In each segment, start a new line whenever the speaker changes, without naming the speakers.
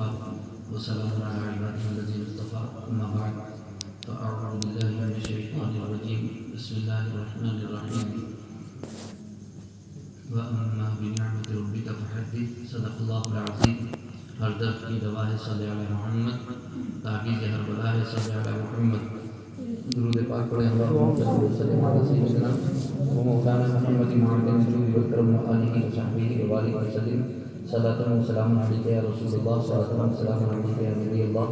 وكفى وسلام على عباده الذين اصطفى أما بعد فأعوذ بالله من الشيطان الرجيم بسم الله الرحمن الرحيم وأما بنعمة ربك فحدث صدق الله العظيم ہر درد کی دوا ہے صلی علی محمد تعویذ ہر بلا ہے صلی علی محمد درود پاک پڑھیں اللہم صلی وسلم علی سیدنا و مولانا محمد معدن نجوم وکرم آلہ وصحبہ وبارک وسلم صلاۃ و سلام علیک یا رسول اللہ صلاۃ و سلام علیک یا نبی اللہ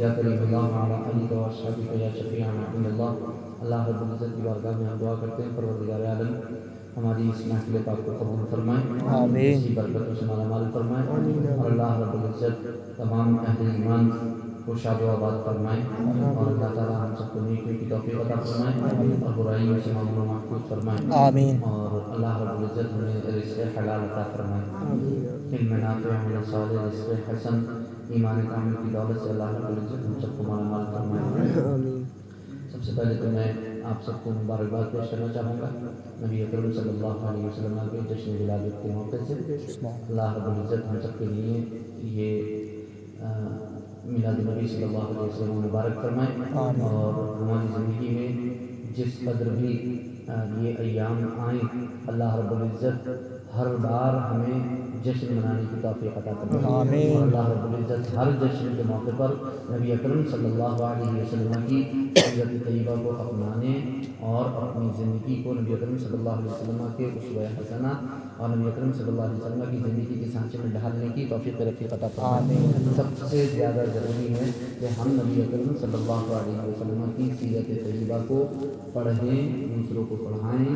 یا کریم اللہ وعلی آلہ و اصحابہ یا شفیعنا عند اللہ. اللہ رب العزت کی بارگاہ میں ہم دعا کرتے ہیں پروردگار عالم ہماری اس محفل پاک کو قبول فرمائیں, آمین, اسی برکتوں سے مالا مال فرمائیں, اور اللہ رب العزت تمام اہل ایمان کو شاد و آباد فرمائیں, اور اللہ تعالی ہم سب کو نیکی کی توفیق عطا فرمائیں, اور برائیوں سے معمول و محفوظ فرمائیں, آمین, اور اللہ رب العزت ہمیں رزق حلال عطا فرمائیں, علم نافع, عمل صالح, رزق حسن, ایمان کامل کی دولت سے اللہ رب العزت ہم سب کو مالا مال فرمائیں, آمین. سب سے پہلے تو میں آپ سب کو مبارکباد پیش کرنا چاہوں گا نبی اکرم صلی اللہ علیہ وسلم کے جشن ولادت کے موقع سے. اللہ رب العزت ہم سب کے لیے یہ میلاد نبی صلی اللہ علیہ وسلم مبارک فرمائے, اور ہماری زندگی میں جس قدر بھی یہ ایام آئیں اللہ رب العزت ہر بار ہمیں جشن منانے کی توفیق عطا فرمائے, اور اللہ رب العزت ہر جشن کے موقع پر نبی اکرم صلی اللہ علیہ وسلم کی سیرت طیبہ کو اپنانے اور اپنی زندگی کو نبی اکرم صلی اللہ علیہ وسلم کے اسوہ حسنہ اور نبی اکرم صلی اللہ علیہ وسلم کی زندگی کے سانچے میں ڈھالنے کی توفیق رفیق عطا فرمائے. سب سے زیادہ ضروری ہے کہ ہم نبی اکرم صلی اللہ علیہ وسلم کی سیرت طیبہ کو پڑھیں, دوسروں کو پڑھائیں,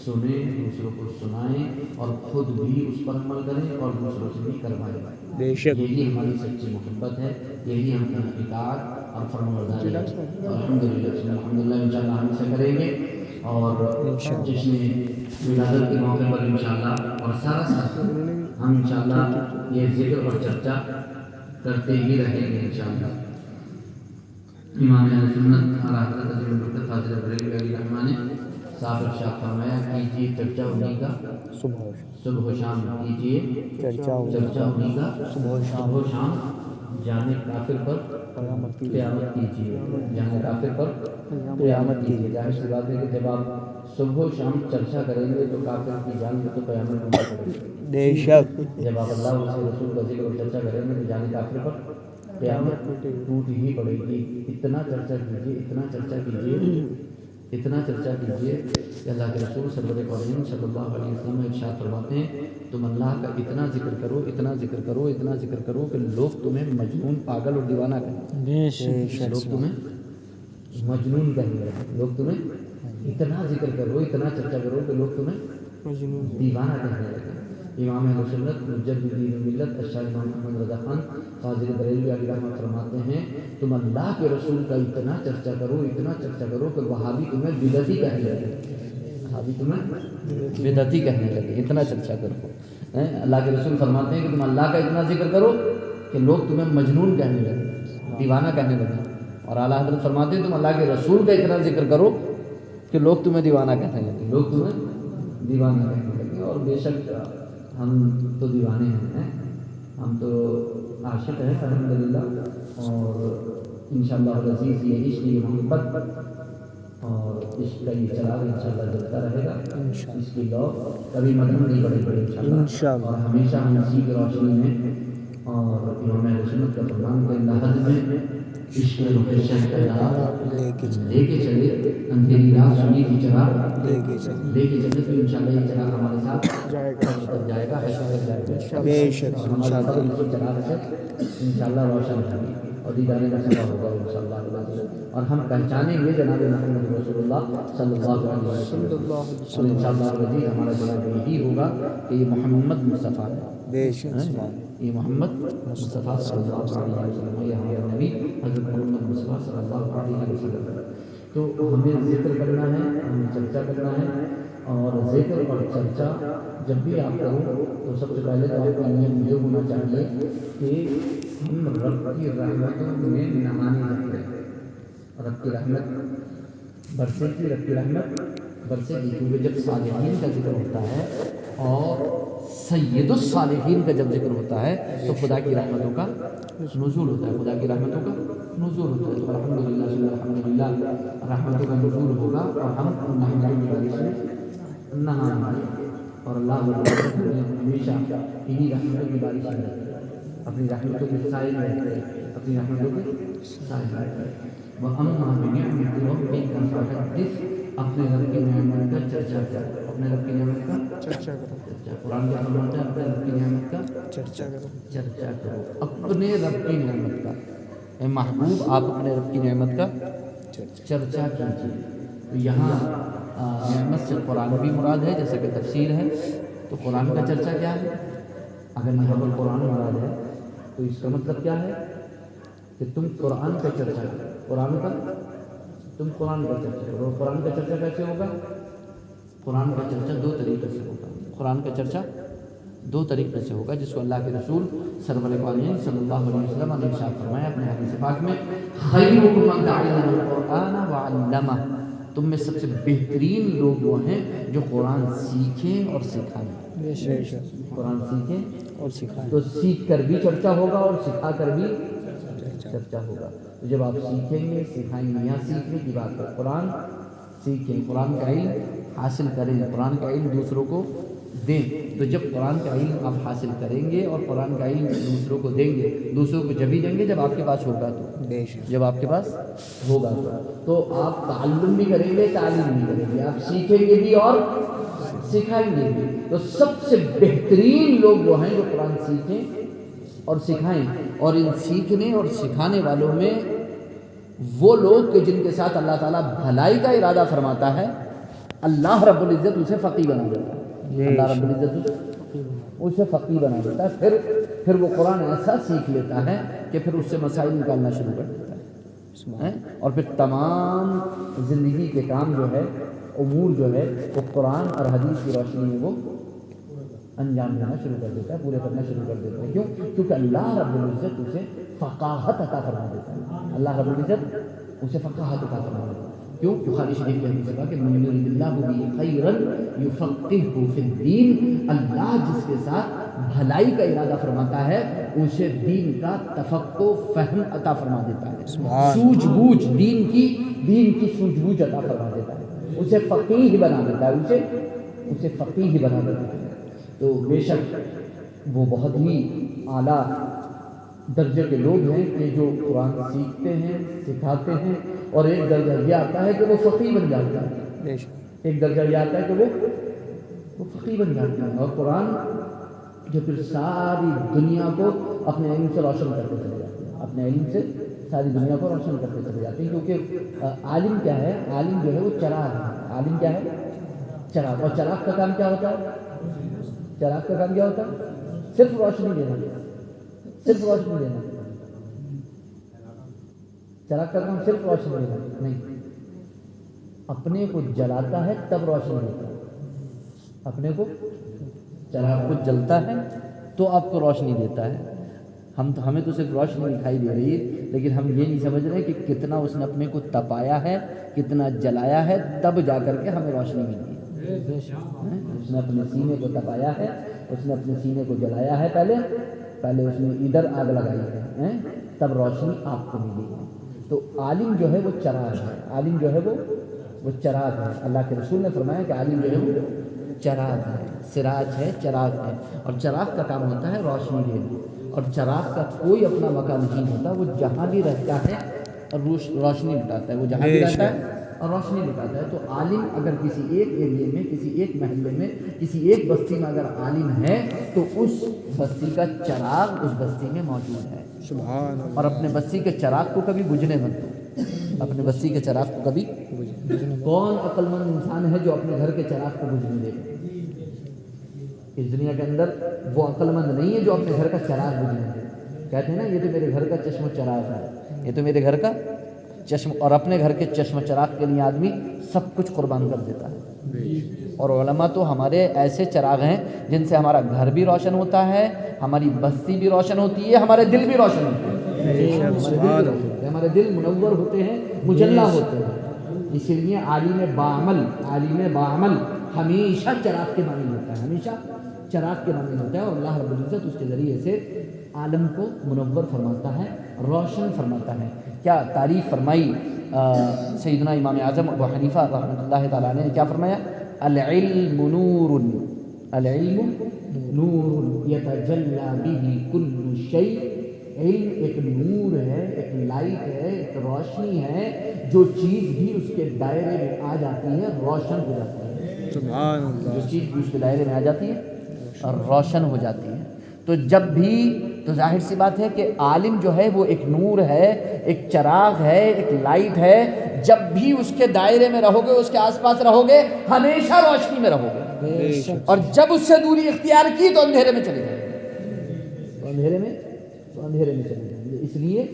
سنیں, دوسروں کو سنائیں, اور خود بھی اس پر عمل کریں اور دوسروں سے بھی کروائیں. بے شک یہی ہماری سچی محبت ہے, یہی ہم کی اطاعت اور فرمانبرداری ہے. الحمدللہ انشاءاللہ ہم اسے کریں گے, اور جشن ولادت کے موقع پر انشاءاللہ اور سارا ساتھ ہم انشاءاللہ یہ ذکر اور چرچا کرتے ہی رہیں گے انشاءاللہ. امام اہل سنت اعلیٰ حضرت عظیم البرکت حاضر بریلوی علیہ الرحمٰن نے صاحب ارشاد فرمایا کیجیے چرچا انہیں کا صبح و شام, کیجیے چرچا انہیں کا صبح و شام, جانے کافر پر قیامت کیجیے, جانے کافر پر قیامت کیجیے. ظاہر سی بات ہے کہ جب آپ صبح و شام چرچا کریں گے تو کافر کی جان کو تو قیامت ٹوٹ پڑے گی. بے شک جب آپ اللہ اور اس کے رسول کا ذکر اور چرچا کریں گے تو جانے کافر پر قیامت ٹوٹ ہی پڑے گی. اتنا چرچا کیجیے, اتنا چرچا کیجیے, اتنا چرچا کیجیے کہ اللہ کے رسول صلی اللہ علیہ وسلم ارشاد فرماتے ہیں تم اللہ کا اتنا ذکر کرو, اتنا ذکر کرو, اتنا ذکر کرو کہ لوگ تمہیں مجنون, پاگل اور دیوانہ کہیں. لوگ تمہیں مجنون کہیں گے, لوگ تمہیں اتنا ذکر کرو, اتنا چرچا کرو کہ لوگ تمہیں دیوانہ کہنے لگیں. امام اہل سنت مجدد دین ملت الشیخ امام محمد رضا خان قاضی بریلوی علیہ الرحمۃ فرماتے ہیں تم اللہ کے رسول کا اتنا چرچا کرو, اتنا چرچا کرو کہ وہابی تمہیں بدعتی کہنے لگے, وہابی تمہیں بدعتی کہنے لگے. اتنا چرچا کرو. اللہ کے رسول فرماتے ہیں کہ تم اللہ کا اتنا ذکر کرو کہ لوگ تمہیں مجنون کہنے لگے, دیوانہ کہنے لگے, اور اعلیٰ حضرت فرماتے ہیں تم اللہ کے رسول کا اتنا ذکر کرو کہ لوگ تمہیں دیوانہ کہنے لگے, لوگ تمہیں دیوانہ کہنے لگے. اور بے شک ہم تو دیوانے ہیں, ہم تو عاشق ہیں الحمدللہ, اور انشاءاللہ العزیز یہ عشق, یہ محبت اور عشق کا یہ چراغ انشاءاللہ جلتا رہے گا. اس کی لو کبھی مدن نہیں پڑے گی انشاءاللہ, اور ہمیشہ ہم اسی کی روشنی میں, اور امام اہل سنت کا فرمان کہ لحد میں عشق رخ شہ کا چراغ لے کے چلے, اندھیری رات سنی کی چراغ لے کے چلے تو انشاءاللہ یہ چراغ ہمارے ساتھ جائے گا, حشر تک جائے گا. بے شک ہمارے چراغ سے انشاءاللہ روشن ہوگی اور دیدار کا سبب ہوگا انشاءاللہ. اور ہم پہچانیں گے جناب محمد رسول اللہ صلی اللہ علیہ وسلم, اور انشاءاللہ العزیز ہمارا جواب یہی ہوگا کہ یہ محمد مصطفیٰ ہے. بے شک یہ محمد مصطفیٰ صلی اللہ علیہ وسلم, یہ ہمارا نبی حضرت محمد مصطفیٰ صلی اللہ علیہ وسلم. تو ہمیں ذکر کرنا ہے, ہمیں چرچا کرنا ہے, اور ذکر اور چرچا جب بھی آپ کرو تو سب سے پہلے تو آپ کا نیت یہ ہونا چاہیے کہ ہم رب کی رحمتوں میں نہانے لگتے ہیں. رب کی رحمت برسے گی, رب کی رحمت برسے گی, کیونکہ جب صالحین کا ذکر ہوتا ہے اور سید الصالحین کا جب ذکر ہوتا ہے تو خدا کی رحمتوں کا نزول ہوتا ہے، خدا کی رحمتوں کا نزول ہوتا ہے. تو الحمدللہ الحمدللہ رحمتوں کا نزول ہوگا اور ہم رحمتوں کی بارش میں نہائیں گے. اور اللہ ہمیشہ انہی رحمتوں کی بارش میں رہتے ہیں، اپنی رحمتوں کے سائے میں رہتے ہیں، اپنی رحمتوں کے سائے میں رہتے ہیں. وَأَمَّا بِنِعْمَتِ رَبِّكَ فَحَدِّثْ، اپنے رب کی نعمت کا چرچا کرو، اپنے رب کی نعمت کا
چرچا کرو.
قرآن کا فرمان ہے اپنے رب کی نعمت کا
چرچا کرو.
چرچا کرو، اپنے رب کی نعمت کا. اے محبوب آپ اپنے رب کی نعمت کا چرچا کیجیے. تو یہاں نعمت سے قرآن بھی مراد ہے جیسا کہ تفسیر ہے. تو قرآن کا چرچا کیا ہے؟ اگر یہاں پر قرآن مراد ہے تو اس کا مطلب کیا ہے کہ تم قرآن کا چرچا کرو. قرآن کا تم قرآن کا چرچا کرو. قرآن کا چرچا کیسے ہوگا؟ قرآن کا چرچا دو طریقے سے ہوگا. قرآن کا چرچا دو طریقے سے ہوگا جس کو اللہ کے رسول سرور کائنات صلی اللہ علیہ وسلم نے ارشاد فرمایا اپنے حدیث پاک میں، خیرکم من تعلم القرآن وعلمہ، تم میں سب سے بہترین لوگ وہ ہیں جو قرآن سیکھیں اور سکھائیں. قرآن سیکھیں
اور سکھائیں.
تو سیکھ کر بھی چرچا ہوگا اور سکھا کر بھی چرچا ہوگا. تو جب آپ سیکھیں گے سکھائیں گے، یہاں سیکھنے کی بات ہے. قرآن سیکھیں، قرآن کا علم حاصل کریں، قرآن کا علم دوسروں کو دیں. تو جب قرآن کا علم آپ حاصل کریں گے اور قرآن کا علم دوسروں کو دیں گے، دوسروں کو جبھی دیں گے جب آپ کے پاس ہوگا. تو جب آپ کے پاس ہوگا تو آپ تعلم بھی کریں گے، تعلیم بھی کریں گے، آپ سیکھیں گے بھی اور سکھائیں گے بھی. تو سب سے بہترین لوگ وہ ہیں جو قرآن سیکھیں اور سکھائیں. اور ان سیکھنے اور سکھانے والوں میں وہ لوگ کہ جن کے ساتھ اللہ تعالیٰ بھلائی کا ارادہ فرماتا ہے، اللہ رب العزت اسے فقیہ بنا دیتا ہے. اللہ رب العزت اسے فقیہ بنا دیتا ہے. پھر وہ قرآن ایسا سیکھ لیتا ہے کہ پھر اس سے مسائل نکالنا شروع کر دیتا ہے. اور پھر تمام زندگی کے کام جو ہے، امور جو ہے، وہ قرآن اور حدیث کی روشنی میں وہ انجام دینا شروع کر دیتا ہے، پورے کرنا شروع کر دیتا ہے. کیوں؟ کیونکہ اللہ رب العزت اسے فقاہت عطا فرما دیتا ہے. اللہ رب العزت اسے فقاہت عطا فرما دیتا ہے. کیوں؟ بخاری شریف کے حدیث ہے کہ من یرید اللہ بہ خیرا یفقہہ فی الدین، اللہ جس کے ساتھ بھلائی کا ارادہ فرماتا ہے اسے دین کا تفقہ فہم عطا فرما دیتا ہے. سوجھ بوجھ دین کی سوجھ بوجھ عطا فرما دیتا ہے، اسے فقیہ بنا دیتا ہے، اسے فقیہ بنا دیتا ہے. تو بے شک وہ بہت ہی اعلیٰ درجے کے لوگ ہیں کہ جو قرآن سیکھتے ہیں، سکھاتے ہیں. اور ایک درجہ یہ آتا ہے کہ وہ فقیہ بن جاتا ہے. ایک درجہ یہ آتا ہے کہ وہ فقیہ بن جاتا ہے. اور قرآن جو پھر ساری دنیا کو اپنے علم سے روشن کرتے چلے جاتے ہیں، اپنے علم سے ساری دنیا کو روشن کرتے چلے جاتے ہیں. کیونکہ عالم کیا ہے؟ عالم جو ہے وہ چراغ ہے. عالم کیا ہے؟ چراغ. اور چراغ کا کام کیا ہوتا ہے؟ چراغ کا کام کیا ہوتا ہے؟ صرف روشنی دینا. صرف روشنی دینا. چراغ کا کام صرف روشنی دینا نہیں. اپنے کو جلاتا ہے تب روشنی دیتا ہے. اپنے کو چراغ کو جلتا ہے تو آپ کو روشنی دیتا ہے. ہمیں تو صرف روشنی دکھائی دے رہی ہے، لیکن ہم یہ نہیں سمجھ رہے کہ کتنا اس نے اپنے کو تپایا ہے، کتنا جلایا ہے، تب جا کر کے ہمیں روشنی ملتی ہے. اس نے اپنے سینے کو تپایا ہے، اس نے اپنے سینے کو جلایا ہے، پہلے اس نے ادھر آگ لگائی ہے، تب روشنی آپ کو ملی ہے. تو عالم جو ہے وہ چراغ ہے. عالم جو ہے وہ چراغ ہے. اللہ کے رسول نے فرمایا کہ عالم جو ہے وہ چراغ ہے، سراج ہے، چراغ ہے. اور چراغ کا کام ہوتا ہے روشنی دینا. اور چراغ کا کوئی اپنا مکان نہیں ہوتا، وہ جہاں بھی رہتا ہے اور روشنی بتاتا ہے. وہ جہاں بھی رہتا ہے اور روشنی بتاتا ہے. تو عالم اگر کسی ایک ایریے میں، کسی ایک محلے میں، کسی ایک بستی میں اگر عالم ہے تو اس بستی کا چراغ اس بستی میں موجود ہے.
سبحان اللہ.
اور اپنے بستی کے چراغ کو کبھی بجھنے مت دو. اپنے بستی کے چراغ کو کبھی کون عقل مند انسان ہے جو اپنے گھر کے چراغ کو بجھنے دے گا؟ اس دنیا کے اندر وہ عقل مند نہیں ہے جو اپنے گھر کا چراغ بجھنے دے. کہتے ہیں نا یہ تو میرے گھر کا چشم و چراغ ہے، یہ تو میرے گھر کا چشم. اور اپنے گھر کے چشم و چراغ کے لیے آدمی سب کچھ قربان کر دیتا ہے. اور علماء تو ہمارے ایسے چراغ ہیں جن سے ہمارا گھر بھی روشن ہوتا ہے، ہماری بستی بھی روشن ہوتی ہے، ہمارے دل بھی روشن ہوتے ہیں. ہمارے دل منور ہوتے ہیں، مجلہ ہوتے ہیں. اسی لیے عالم باعمل ہمیشہ چراغ کے معنی ہوتا ہے، ہمیشہ چراغ کے معنی ہوتا ہے، اور اللہ رب العزت اس کے ذریعے سے عالم کو منور فرماتا ہے، روشن فرماتا ہے۔ کیا تعریف فرمائی سیدنا امام اعظم ابو حنیفہ رحمۃ اللہ تعالیٰ نے، کیا فرمایا؟ العلم نور، العلم نور یتجلی بہ کل شیء، علم ایک نور ہے، ایک لائٹ ہے، ایک روشنی ہے، جو چیز بھی اس کے دائرے میں آ جاتی ہے روشن ہو جاتی ہے۔
سبحان اللہ۔
جو چیز بھی اس کے دائرے میں آ جاتی ہے اور روشن ہو جاتی ہے۔ تو جب بھی، تو ظاہر سی بات ہے کہ عالم جو ہے وہ ایک نور ہے، ایک چراغ ہے، ایک لائٹ ہے، جب بھی اس کے دائرے میں رہو گے، اس کے آس پاس رہو گے، ہمیشہ روشنی میں رہو گے، اور جب اس سے دوری اختیار کی تو اندھیرے میں چلے جائیں گے، تو اندھیرے میں چلے جائیں گے۔ اس لیے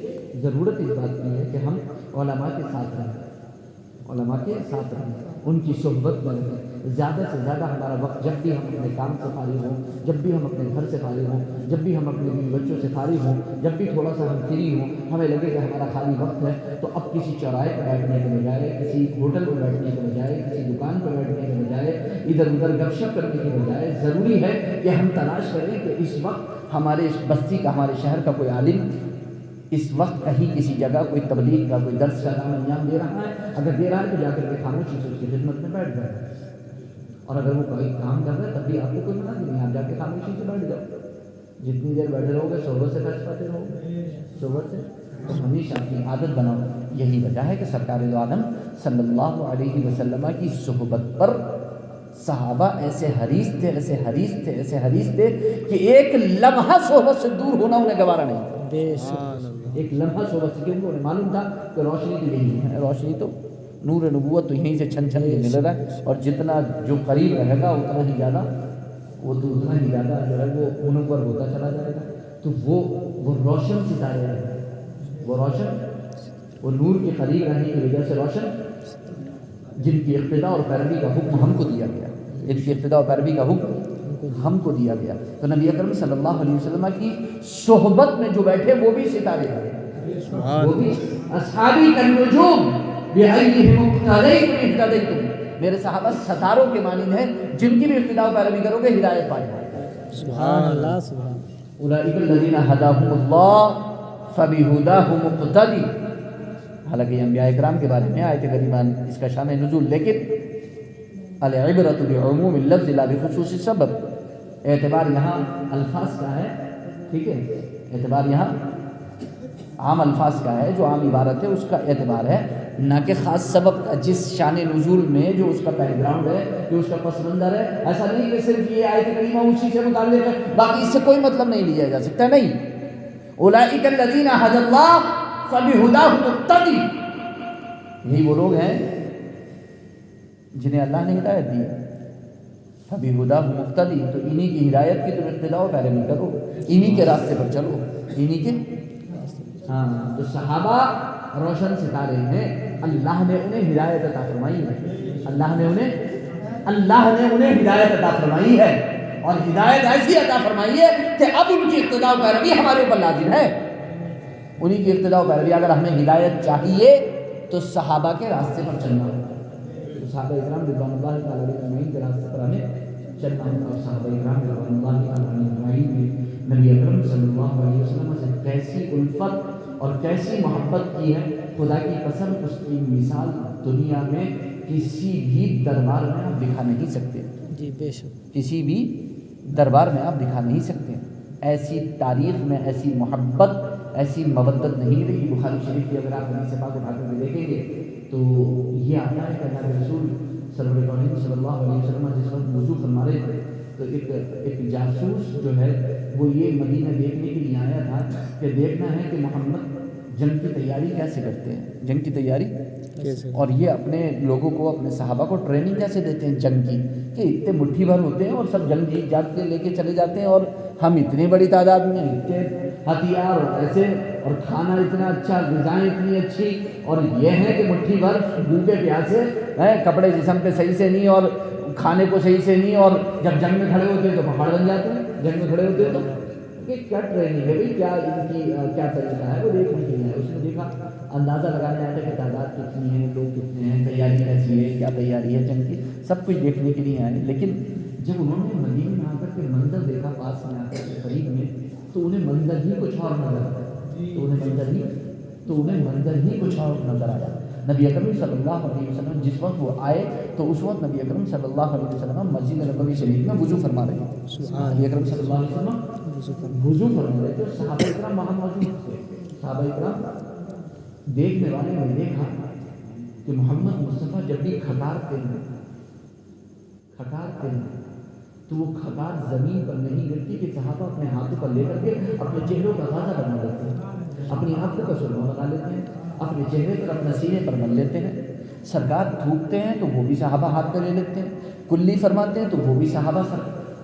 ضرورت اس بات کی ہے کہ ہم علماء کے ساتھ رہیں، علماء کے ساتھ رہیں، ان کی صحبت میں رہیں، زیادہ سے زیادہ ہمارا وقت، جب بھی ہم اپنے کام سے فارغ ہوں، جب بھی ہم اپنے گھر سے فارغ ہوں، جب بھی ہم اپنے بیوی بچوں سے فارغ ہوں، جب بھی تھوڑا سا ہم فری ہوں، ہمیں لگے کہ ہمارا خالی وقت ہے، تو اب کسی چوراہے پہ بیٹھنے کے بجائے، کسی ہوٹل پہ بیٹھنے کے بجائے، کسی دکان پہ بیٹھنے کے بجائے، ادھر ادھر گپ شپ کرنے کے بجائے، ضروری ہے کہ ہم تلاش کریں کہ اس وقت ہمارے اس بستی کا، ہمارے شہر کا کوئی عالم اس وقت کہیں کسی جگہ کوئی تبلیغ کا، کوئی درس کا کام انجام دے رہا ہے، اگر دے رہا ہے تو جا کر کے خاموشی سے اس کی خدمت میں بیٹھ جائے، اور اگر وہ کوئی کام کر رہا ہے تب بھی آپ کو کوئی منع نہیں ہے، آپ جا کے خاموشی سے بیٹھ جاؤ، جتنی دیر بیٹھے رہو گے صحبت سے فیض پاتے رہو گے، صحبت سے، تو ہمیشہ اپنی عادت بناؤ۔ یہی وجہ ہے کہ سرکار دو عالم صلی اللہ علیہ وسلم کی صحبت پر صحابہ ایسے حریص تھے، ایسے حریص تھے، ایسے حریص تھے کہ ایک لمحہ صحبت سے دور ہونا انہیں گوارا نہیں تھا، ایک لمحہ صحبت سے، کیونکہ انہیں معلوم تھا کہ روشنی تو یہی ہے، روشنی تو نور نبوت تو یہیں سے چھن چھن کے مل رہا ہے، اور جتنا جو قریب رہے گا اتنا ہی زیادہ، وہ تو اتنا ہی زیادہ جو ہے وہ منور ہوتا چلا جائے گا۔ تو وہ روشن ستارے ہیں، وہ روشن، وہ نور کے قریب رہنے کی وجہ سے روشن، جن کی اقتداء اور پیروی کا حکم ہم کو دیا گیا، جن کی اقتداء اور پیروی کا حکم ہم کو دیا گیا۔ تو نبی اکرم صلی اللہ علیہ وسلم کی صحبت میں جو بیٹھے وہ بھی ستارے تھے، وہ بھی اصحابی کالنجوم بأیہم اقتدیتم اہتدیتم، میرے صحابہ ستاروں کے مانند ہیں، جن کی بھی اقتداء و پیروی کرو گے ہدایت پائے گا۔
سبحان اللہ، سبحان
اولئک الذین ھداھم اللہ فبہداہ مقتدی۔ حالانکہ یہ انبیاء اکرام کے بارے میں آیت کریمہ اس کا شان نزول، لیکن العبرۃ بعموم اللفظ لا بخصوص السبب، اعتبار یہاں الفاظ کا ہے، ٹھیک ہے، اعتبار یہاں عام الفاظ کا ہے، جو عام عبارت ہے اس کا اعتبار ہے، نہ کہ خاص سبب کا، جس شان نزول میں جو اس کا بیک گراؤنڈ ہے، جو اس کا پس منظر ہے۔ ایسا نہیں کہ صرف یہ آیت کریمہ اسی سے متعلق ہے، باقی اس سے کوئی مطلب نہیں لیا جا سکتا، نہیں۔ اولئک الذین ھدی اللہ فبہداہ مقتدی، یہی وہ لوگ ہیں جنہیں اللہ نے ہدایت دی، فبہداہ مقتدی، تو انہی کی ہدایت کی تم اقتداء و پیروی کرو، انہی کے راستے پر چلو، انہی کے، ہاں۔ تو صحابہ روشن ستارے ہیں، اللہ نے انہیں ہدایت عطا فرمائی ہے، اللہ نے انہیں ہدایت عطا فرمائی ہے، اور ہدایت ایسی عطا فرمائی ہے کہ اب ان کی اقتداء و پیروی ہمارے اوپر لازم ہے، انہی کی اقتداء و پیروی۔ اگر ہمیں ہدایت چاہیے تو صحابہ کے راستے پر چلنا ہوگا، تو صحابہ اکرام رضوان اللہ تعالیٰ علیہ اجمعین کے راستے پر ہمیں چلنا ہوگا، اور صحابہ اکرام رضوان اللہ تعالیٰ علیہ اجمعین نے نبی اکرم صلی اللہ علیہ وسلم سے کیسی الفت اور کیسی محبت کی ہے، خدا کی قسم اس کی مثال دنیا میں کسی بھی دربار میں آپ دکھا نہیں سکتے،
جی بے شک،
کسی بھی دربار میں آپ دکھا نہیں سکتے، ایسی تاریخ میں ایسی محبت، ایسی مودت نہیں ملے گی۔ بخاری شریف کی اگر آپ حدیث پاک اٹھا کر دیکھیں گے تو یہ آتا ہے کہ اللہ کے رسول صلی اللہ علیہ وسلم جس وقت وضو فرما رہے تھے تو ایک جاسوس جو ہے وہ یہ مدینہ دیکھنے کے لیے آیا تھا کہ دیکھنا ہے کہ محمد جنگ کی تیاری کیسے کرتے ہیں، جنگ کی تیاری
کیسے، اور
اور یہ اپنے لوگوں کو، اپنے صحابہ کو ٹریننگ کیسے دیتے ہیں جنگ کی، کہ اتنے مٹھی بھر ہوتے ہیں اور سب جنگ جیت جات کے لے کے چلے جاتے ہیں، اور ہم اتنی بڑی تعداد میں، اتنے ہتھیار اور ایسے، اور کھانا اتنا اچھا، غذائیں اتنی اچھی، اور یہ ہے کہ مٹھی بھر بھوکے پیاسے ہیں، کپڑے جسم پہ صحیح سے نہیں اور کھانے کو صحیح سے نہیں، اور جب جنگ میں کھڑے ہوتے ہیں تو پہاڑ بن جاتے ہیں، جنگ میں کھڑے ہوتے ہیں تو یہ کیا ٹریننگ ہے بھائی، کیا ان کی کیا طریقہ ہے، وہ دیکھنے کے لیے اس نے دیکھا، اندازہ لگانے آتا ہے کہ تعداد کتنی ہے، لوگ کتنے ہیں، تیاری کیسی ہے، کیا تیاری ہے جنگ کی، سب کچھ دیکھنے کے لیے آئے، لیکن جب انہوں نے مدینے میں آ کر کے منظر دیکھا پاس میں آ کر کے قریب میں تو انہیں منظر ہی کچھ اور نظر آیا تو انہیں منظر ہی کچھ اور نظر آیا۔ نبی اکرم صلی اللہ علیہ وسلم جس وقت وہ آئے تو اس وقت نبی اکرم صلی اللہ علیہ وسلم مسجد نبوی شریف میں وضو فرما رہے تھے۔ نبی اکرم صلی اللہ علیہ وسلم وضو فرما رہے تھے، صحابہ کرام وہاں موجود تھے۔ صحابہ کرام دیکھنے والے نے دیکھا کہ محمد مصطفیٰ جب بھی کھکارتے ہیں تو وہ کھکار زمین پر نہیں گرتی کہ صحابہ اپنے ہاتھوں پر لے کر کے اپنے چہروں کا غازہ بنا لیتے ہیں، اپنی آنکھوں کا سرما بنا لیتے ہیں، اپنے چہرے پر اپنا سینے پر مل لیتے ہیں۔ سرکار تھوکتے ہیں تو وہ بھی صحابہ ہاتھ پہ لے لیتے ہیں، کلی فرماتے ہیں تو وہ بھی صحابہ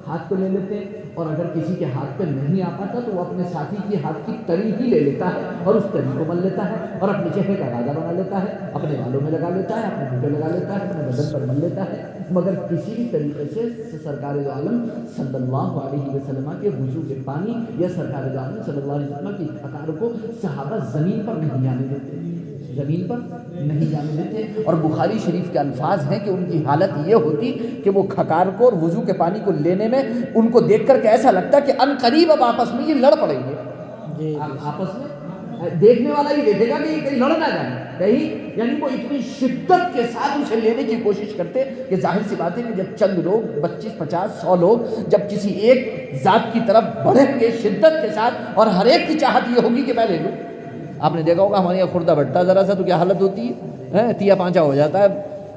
ہاتھ پہ لے لیتے ہیں، اور اگر کسی کے ہاتھ پہ نہیں آ پاتا تو وہ اپنے ساتھی کی ہاتھ کی تری ہی لے لیتا ہے اور اس تری کو مل لیتا ہے اور اپنے چہرے کا غازہ بنا لیتا ہے، اپنے بالوں میں لگا لیتا ہے، اپنے منہ پہ لگا لیتا ہے، اپنے بدن پر مل لیتا ہے، مگر کسی بھی طریقے سے سرکار دو عالم صلی اللہ علیہ وسلم کے وضو کے پانی یا سرکار دو عالم صلی اللہ علیہ وسلم کی کھکار کو صحابہ زمین پر نہیں جانے دیتے۔ اور بخاری شریف کے الفاظ ہیں کہ ان کی حالت یہ ہوتی کہ وہ کھکار کو اور وضو کے پانی کو لینے میں ان کو دیکھ کر کے ایسا لگتا کہ ان قریب اب آپس میں یہ لڑ پڑیں گے، آپس میں دیکھنے والا ہی دیکھے گا کہ یہ کہیں لڑ نہ جائیں کہیں، یعنی وہ اتنی شدت کے ساتھ اسے لینے کی کوشش کرتے کہ ظاہر سی بات ہے کہ جب چند لوگ 25 50 100 لوگ جب کسی ایک ذات کی طرف بڑھیں گے شدت کے ساتھ اور ہر ایک کی چاہت یہ ہوگی کہ میں لے لوں۔ آپ نے دیکھا ہوگا ہمارے یہاں خوردہ بٹتا ذرا سا تو کیا حالت ہوتی ہے، تیا پانچا ہو جاتا ہے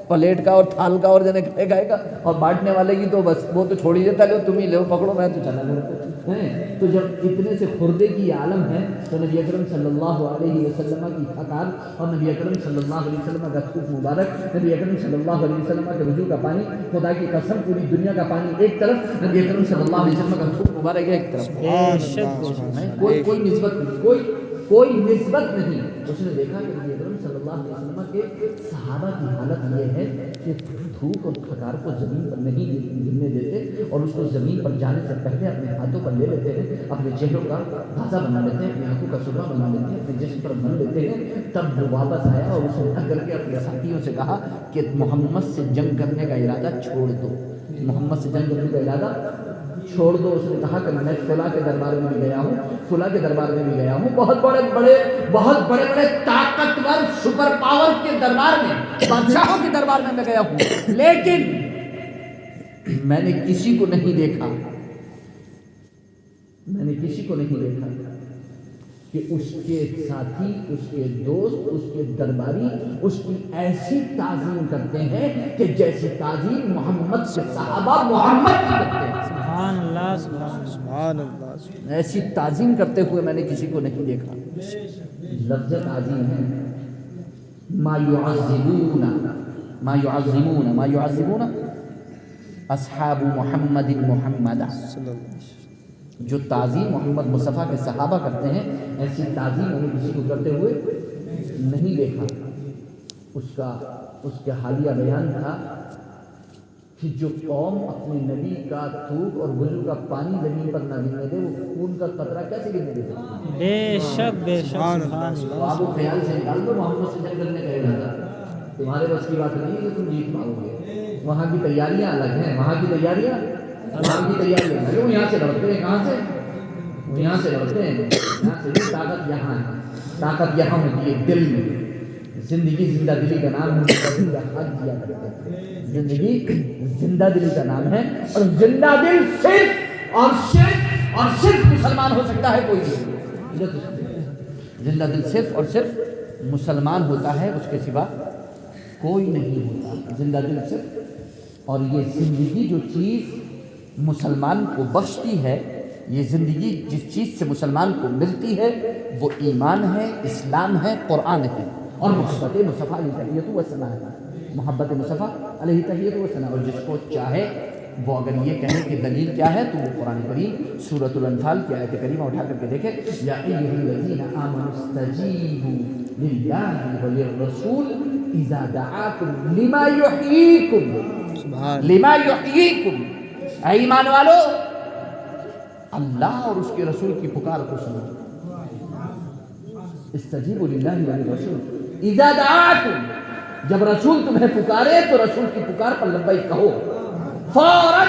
پلیٹ کا اور تھال کا، اور جنے کھائے گا، اور بانٹنے والے کی تو بس وہ تو چھوڑ ہی دیتا، لو تم ہی لو پکڑو میں تو چلا لیتا ہے۔ تو جب اتنے سے خوردے کی عالم ہے تو نبی اکرم صلی اللہ علیہ وسلم کی کھکار اور نبی اکرم صلی اللہ علیہ وسلم کا تھوک مبارک، نبی اکرم صلی اللہ علیہ وسلم کے وضو کا پانی، خدا کی قسم پوری دنیا کا پانی ایک طرف، نبی اکرم صلی اللہ علیہ وسلم کا تھوک مبارک ایک طرف، کوئی نسبت نہیں۔ اس نے دیکھا کہ نبی اکرم صلی اللہ علیہ وسلم کے صحابہ کی حالت یہ ہے کہ تھوک اور کھکار کو زمین پر نہیں گرنے دیتے اور اس کو زمین پر جانے سے پہلے اپنے ہاتھوں پر لے لیتے ہیں، اپنے چہروں کا غازہ بنا لیتے ہیں، اپنے آنکھوں کا سرما بنا لیتے ہیں، اپنے جسم پر بن لیتے ہیں۔ تب وہ واپس آیا اور اس نے اٹھ کر کے اپنے ساتھیوں سے کہا کہ محمد سے جنگ کرنے کا ارادہ چھوڑ دو، محمد سے جنگ کرنے کا ارادہ چھوڑ دو۔ اس نے کہا کہ میں فلاں کے دربار میں بھی گیا ہوں، فلاں کے دربار میں بھی گیا ہوں، بہت بڑے طاقتور سپر پاور کے دربار میں، بادشاہوں کے دربار میں گیا ہوں، لیکن میں نے کسی کو نہیں دیکھا کہ اس کے ساتھی، اس کے دوست، اس کے درباری اس کی ایسی تعظیم کرتے ہیں کہ جیسی تعظیم محمد سے صحابہ محمد کی کرتے ہیں۔
سبحان اللہ سبحان اللہ،
ایسی تعظیم کرتے ہوئے میں نے کسی کو نہیں دیکھا۔ لفظ تعظیم ہے ما يعظمون اصحاب محمد محمد، جو تعظیم محمد مصطفیٰ کے صحابہ کرتے ہیں ایسی تعظیم انہیں کسی کو کرتے ہوئے نہیں دیکھا۔ اس کا حالیہ بیان تھا کہ جو قوم اپنے نبی کا تھوک اور وضو کا پانی زمین پر نہ گرنے دے وہ خون کا قطرہ کیسے گرنے دے سکتے ہیں؟
بے شک سبحان اللہ۔
آپ وہ خیال سے نکال دو محمد سے جنگ کرنے کا ارادہ، تمہارے بس کی بات نہیں ہے کہ تم جیت پاؤ گے۔ وہاں کی تیاریاں الگ ہیں، وہاں کی تیاریاں کیوں یہاں سے لڑتے ہیں، کہاں سے؟ یہاں سے لڑتے ہیں، یہاں سے بھی طاقت یہاں ہے، طاقت یہاں ہوتی ہے دل میں۔ زندگی زندہ دلی کا نام ہے، زندگی زندہ دلی کا نام ہے، اور زندہ دل صرف مسلمان ہو سکتا ہے، کوئی نہیں۔ زندہ دل صرف اور صرف مسلمان ہوتا ہے، اس کے سوا کوئی نہیں ہوتا۔ زندہ دل صرف، اور یہ زندگی جو چیز مسلمان کو بخشتی ہے، یہ زندگی جس چیز سے مسلمان کو ملتی ہے وہ ایمان ہے، اسلام ہے، قرآن ہے، اور محبت مصطفیٰ علیہ تحیۃ و ثنا ہے، محبت مصطفیٰ علیہ تحیۃ و ثنا۔ اور جس کو چاہے وہ اگر یہ کہے کہ دلیل کیا ہے تو وہ قرآن کریم سورۃ الانفال کی آیت کریمہ اٹھا کر کے دیکھے، یا ایھا الذین آمنوا استجیبوا للہ وللرسول اذا دعاکم لما یحییکم، اے ایمان والو اللہ اور اس کے رسول کی پکار کو سنو۔ استجیبوا للہ وللرسول اذا دعاکم، جب رسول تمہیں پکارے تو رسول کی پکار پر لبیک کہو، فوراً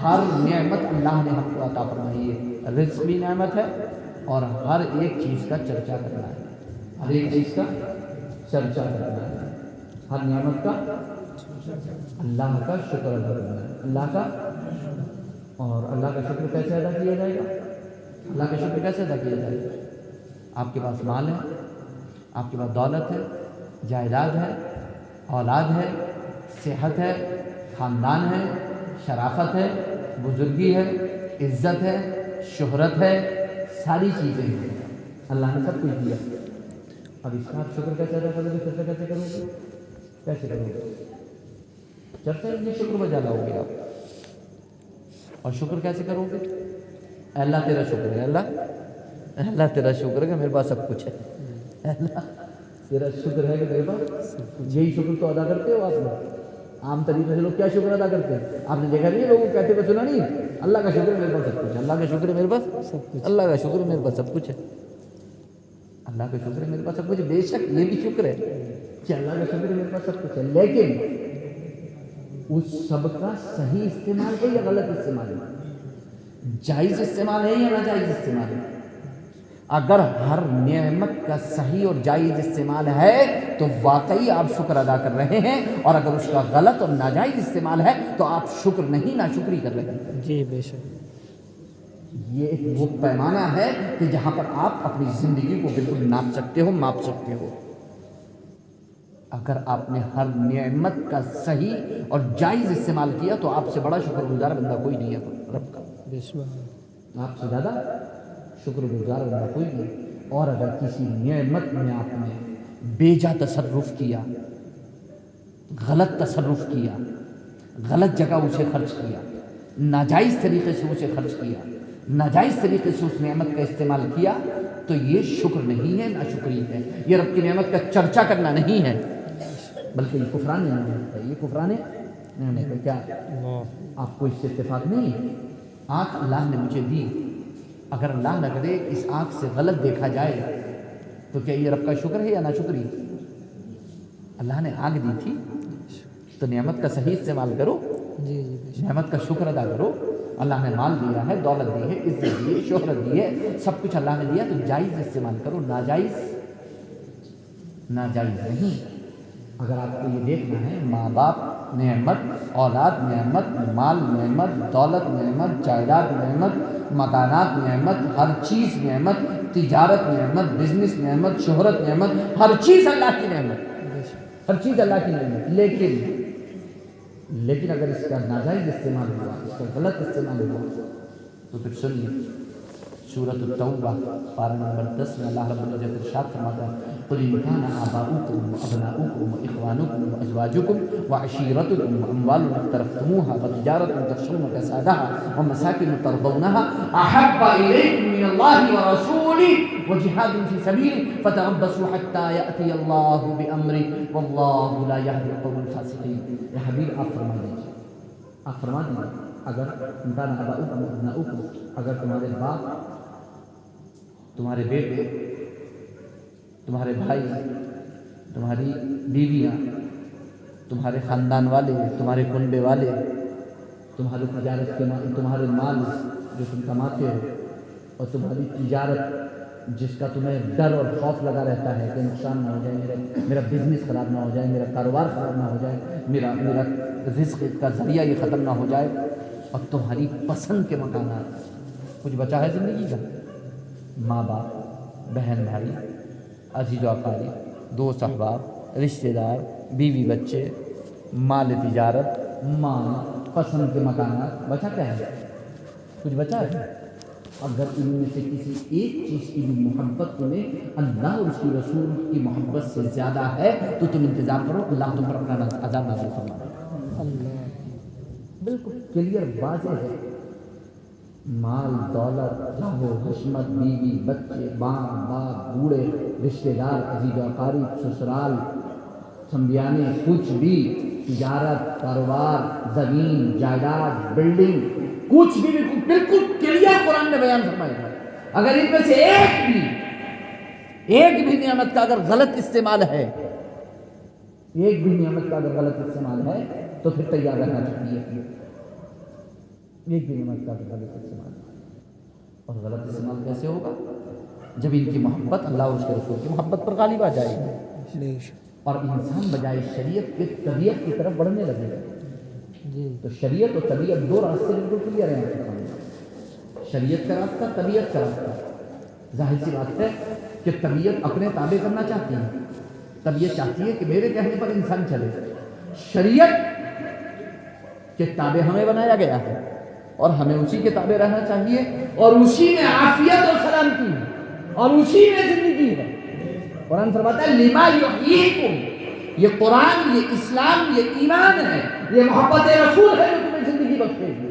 ہر نعمت اللہ نے ہم کو عطا فرمائی ہے. رزق بھی نعمت ہے اور ہر ایک چیز کا چرچا کرنا ہے. ہر ایک چیز کا چرچا کرنا ہے. ہر نعمت کا اللہ کا شکر ادا کرنا ہے. اللہ کا، اور اللہ کا شکر کیسے ادا کیا جائے گا؟ اللہ کا شکر کیسے ادا کیا جائے گا؟ آپ کے پاس مال ہے، آپ کے پاس دولت ہے، جائیداد ہے، اولاد ہے، صحت ہے، خاندان ہے، شرافت ہے، بزرگی ہے، عزت ہے، شہرت ہے، ساری چیزیں ہیں. اللہ نے سب کچھ دیا. اب اس کا آپ شکر کیسے ادا کرو گے؟ چرچا کیسے کرو گے؟ کیسے کرو گے؟ چرچا یہ شکر بجا لاؤ گے آپ. اور شکر کیسے کرو گے؟ اللہ تیرا شکر ہے، اللہ تیرا شکر ہے کہ میرے پاس سب کچھ ہے. اللہ تیرا شکر ہے کہ میرے پاس یہی شکر تو ادا کرتے ہو آپ لوگ. عام طریقے سے لوگ کیا شکر ادا کرتے ہیں؟ آپ نے دیکھا نہیں لوگوں کہتے ہوئے سنا نہیں؟ اللہ کا شکر ہے میرے پاس سب کچھ ہے، اللہ کا شکر ہے میرے پاس سب کچھ، اللہ کا شکر ہے میرے پاس سب کچھ ہے، اللہ کا شکر ہے میرے پاس سب کچھ ہے. بے شک یہ بھی شکر ہے کہ اللہ کا شکر ہے میرے پاس سب کچھ ہے، لیکن اس سب کا صحیح استعمال ہے یا غلط استعمال ہے؟ جائز استعمال ہے یا ناجائز استعمال ہے؟ اگر ہر نعمت کا صحیح اور جائز استعمال ہے تو واقعی آپ شکر ادا کر رہے ہیں، اور اگر اس کا غلط اور ناجائز استعمال ہے تو آپ شکر نہیں ناشکری کر رہے ہیں.
جی بے شک.
یہ ایک وہ پیمانہ ہے کہ جہاں پر آپ اپنی زندگی کو بالکل ناپ سکتے ہو، ماپ سکتے ہو. اگر آپ نے ہر نعمت کا صحیح اور جائز استعمال کیا تو آپ سے بڑا شکر گزار بندہ کوئی نہیں ہے رب کا. آپ سے زیادہ شکر گزار بندہ کوئی نہیں. اور اگر کسی نعمت میں آپ نے بیجا تصرف کیا، غلط تصرف کیا، غلط جگہ اسے خرچ کیا، ناجائز طریقے سے اسے خرچ کیا، ناجائز طریقے سے اس نعمت کا استعمال کیا تو یہ شکر نہیں ہے، ناشکری ہے. یہ رب کی نعمت کا چرچا کرنا نہیں ہے، بلکہ یہ کفران نعمت ہے. یہ کفران نعمت ہے. کیا آپ کو اس سے اتفاق نہیں؟ آنکھ اللہ نے مجھے دی، اگر اللہ نہ کرے اس آنکھ سے غلط دیکھا جائے تو کیا یہ رب کا شکر ہے یا ناشکری؟ اللہ نے آنکھ دی تھی تو نعمت کا صحیح استعمال کرو، نعمت کا شکر ادا کرو. اللہ نے مال دیا ہے، دولت دی ہے، عزت دی ہے، شہرت دی ہے، سب کچھ اللہ نے دیا تو جائز استعمال کرو، ناجائز نہیں. اگر آپ کو یہ دیکھنا ہے ماں باپ نعمت، اولاد نعمت، مال نعمت، دولت نعمت، جائیداد نعمت، مکانات نعمت، ہر چیز نعمت، تجارت نعمت، بزنس نعمت، شہرت نعمت، ہر چیز اللہ کی نعمت، ہر چیز اللہ کی نعمت. لیکن اگر اس کا ناجائز استعمال ہوا، اس کا غلط استعمال ہوا تو پھر سنیے سورۃ التوبہ پارہ نمبر 10 میں اللہ رب العزت ارشاد فرماتا ہے: قل ان كان آباؤكم وأبناؤكم وإخوانكم وأزواجكم وعشيرتكم وأموال اقترفتموها وتجارة تخشون كسادها ومساكن ترضونها أحب إليكم من الله ورسوله وجهاد في سبيله فتربصوا حتى يأتي الله بأمره والله لا يهدي القوم الفاسقين. یا حبیب آپ فرما دیجیے اگر ان كان آباؤكم وأبناؤكم، اگر تمہارے باپ، تمہارے بیٹے، تمہارے بھائی، تمہاری بیویاں، تمہارے خاندان والے، تمہارے کنبے والے، تمہاری تجارت کے تمہارے مال جو تم کماتے ہو، اور تمہاری تجارت جس کا تمہیں ڈر اور خوف لگا رہتا ہے کہ نقصان نہ ہو جائے، میرا بزنس خراب نہ ہو جائے، میرا کاروبار خراب نہ ہو جائے، میرا رزق کا ذریعہ یہ ختم نہ ہو جائے، اور تمہاری پسند کے مکانات. کچھ بچا ہے زندگی کا؟ ماں باپ، بہن بھائی، عزیز و اقارب، دوست احباب، رشتہ دار، بیوی بچے، مال تجارت، مال، پسند کے مکانات، بچا کیا ہے؟ کچھ بچا ہے؟ اگر ان میں سے کسی ایک چیز کی بھی محبت تمہیں اللہ اور اس کی رسول کی محبت سے زیادہ ہے تو تم انتظار کرو، اللہ تم پر اپنا عذاب نازل فرمائے. بالکل کلیئر واضح ہے. مال، دولت، جاہ و حشمت، بیوی، بچے، ماں باپ، بوڑھے، رشتہ دار، عزیز و اقارب، سسرال، سمبیانے، کچھ بھی، تجارت، کاروبار، زمین، جائیداد، بلڈنگ، کچھ بھی بالکل کلیئر قرآن نے بیان فرمایا ہے. اگر ان میں سے ایک بھی نعمت کا اگر غلط استعمال ہے، ایک بھی نعمت کا اگر غلط استعمال ہے تو پھر تیار رہنا چاہیے. ایک بھی نعمت کا غلط استعمال. اور غلط استعمال کیسے ہوگا؟ جب ان کی محبت اللہ اور اس کے رسول کی محبت پر غالب آ جائے گی اور انسان بجائے شریعت کے طبیعت کی طرف بڑھنے لگے گا. تو شریعت اور طبیعت دو راستے بالکل کلیئر ہیں آپ کے سامنے. شریعت کا راستہ، طبیعت کا راستہ. ظاہر سی بات ہے کہ طبیعت اپنے تابع کرنا چاہتی ہے. طبیعت چاہتی ہے کہ میرے کہنے پر انسان چلے. شریعت کے تابع ہمیں بنایا گیا ہے اور ہمیں اسی کے تابع رہنا چاہیے اور اسی میں عافیت اور سلامتی ہے اور اسی میں زندگی ہے. قرآن فرماتا ہے لما یحییکم. یہ قرآن، یہ اسلام، یہ ایمان ہے، یہ محبت رسول ہے جو تمہیں زندگی بخشے گی.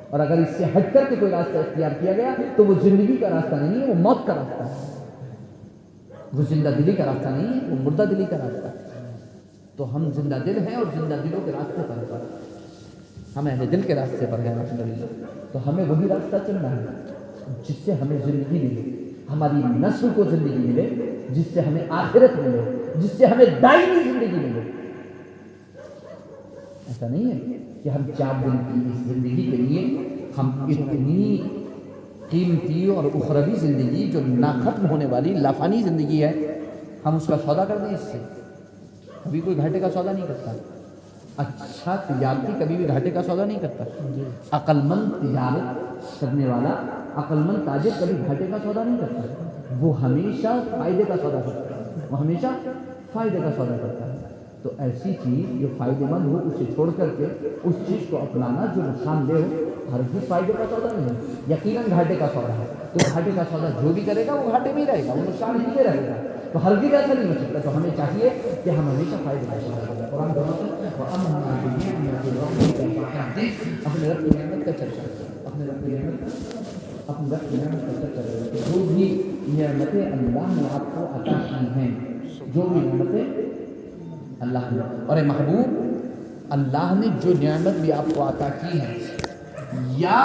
اور اگر اس سے ہٹ کر کے کوئی راستہ اختیار کیا گیا تو وہ زندگی کا راستہ نہیں ہے، وہ موت کا راستہ ہے. وہ زندہ دلی کا راستہ نہیں ہے، وہ مردہ دلی کا راستہ ہے. تو ہم زندہ دل ہیں اور زندہ دلوں کے راستے پر ہیں. ہم اہل دل کے راستے پر ہیں الحمدللہ. تو ہمیں وہی راستہ چلنا ہے جس سے ہمیں زندگی ملے، ہماری نسل کو زندگی ملے، جس سے ہمیں آخرت ملے، جس سے ہمیں دائمی زندگی ملے. ایسا نہیں ہے کہ ہم 4 دن کی اس زندگی کے لیے ہم اتنی قیمتی اور اخروی زندگی جو نہ ختم ہونے والی لافانی زندگی ہے، ہم اس کا سودا کر دیں. اس سے کبھی کوئی گھاٹے کا سودا نہیں کرتا. اچھا تجارتی کبھی بھی گھاٹے کا سودا نہیں کرتا. عقل مند تجارت کرنے والا، عقل مند تاجر کبھی گھاٹے کا سودا نہیں کرتا. وہ ہمیشہ فائدے کا سودا کرتا ہے، وہ ہمیشہ فائدے کا سودا کرتا ہے. تو ایسی چیز جو فائدے مند ہو اسے چھوڑ کر کے اس چیز کو اپنانا جو نقصان دہ ہو ہرگز فائدے کا سودا نہیں ہے، یقیناً گھاٹے کا سودا ہے. تو گھاٹے کا سودا جو بھی کرے گا وہ گھاٹے میں ہی رہے گا، وہ نقصان ہی میں رہے گا. تو ہرگز ایسا نہیں ہو سکتا. تو ہمیں چاہیے کہ ہم ہمیشہ فائدے کا سودا کریں. قرآن اپنے رب کی نعمت کا چرچا کریں، اپنے رب کی نعمت کا چرچا کریں. جو بھی نعمتیں اللہ نے آپ کو عطا کی ہیں، جو بھی نعمتیں اللہ نے، اور اے محبوب اللہ نے جو نعمت بھی آپ کو عطا کی ہے یا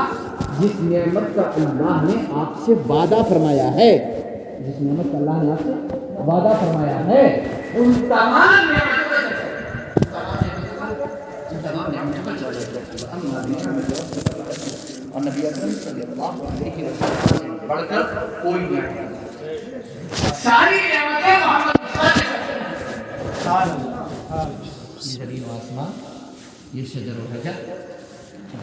جس نعمت کا اللہ نے آپ سے وعدہ فرمایا ہے، جس نعمت کا اللہ نے آپ سے وعدہ فرمایا ہے، ان تمام اور نبی اکرم صلی اللہ علیہ وسلم سے بڑھ کر کوئی نعمت نہیں. ساری نعمتیں محمد یہ زمین و آسمان، یہ شجر و حجر،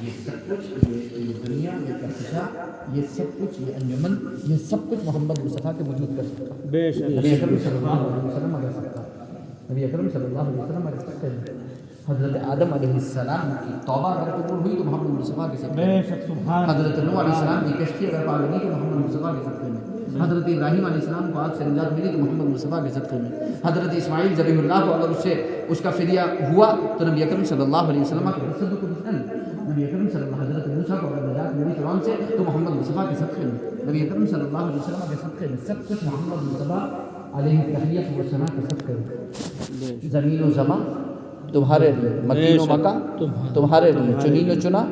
یہ سب کچھ، یہ دنیا، یہ کہکشاں، یہ سب کچھ، یہ انجمن، یہ سب کچھ محمد مصطفیٰ کے وجود کر سکتا.
بے شک
نبی اکرم صلی اللہ علیہ وسلم اگر سکتا، نبی اکرم صلی اللہ علیہ وسلم اگر سکتے ہیں. حضرت آدم علیہ السلام کی توبہ اگر قبول ہوئی تو محمد مصطفیٰ کے سکتے ہیں.
بے شک سبحان.
حضرت نوح علیہ السلام کی کشتی اگر پار ہوئی تو محمد مصطفیٰ کے سکتے ہیں. حضرت ابراہیم علیہ السلام کو آگ سے نجات ملی تو محمد مصطفیٰ کے صدقے میں. حضرت اسماعیل ذبیح اللہ کو اگر اس کا فدیہ ہوا تو نبی اکرم صلی اللہ علیہ وسلم کے صدق کو نبی اکرم صلی اللہ حضرت موسیٰ کو اگر نجات ملی فرعون سے تو محمد مصطفیٰ کے صدقے میں. نبی اکرم صلی اللہ علیہ وسلم کے صدقے میں سب کچھ محمد مصطفیٰ علیہ تحیت و ثنا کے صدقے میں. زمین و زمان تمہارے لیے، مکین و مکہ تمہارے لیے، چنین و چنا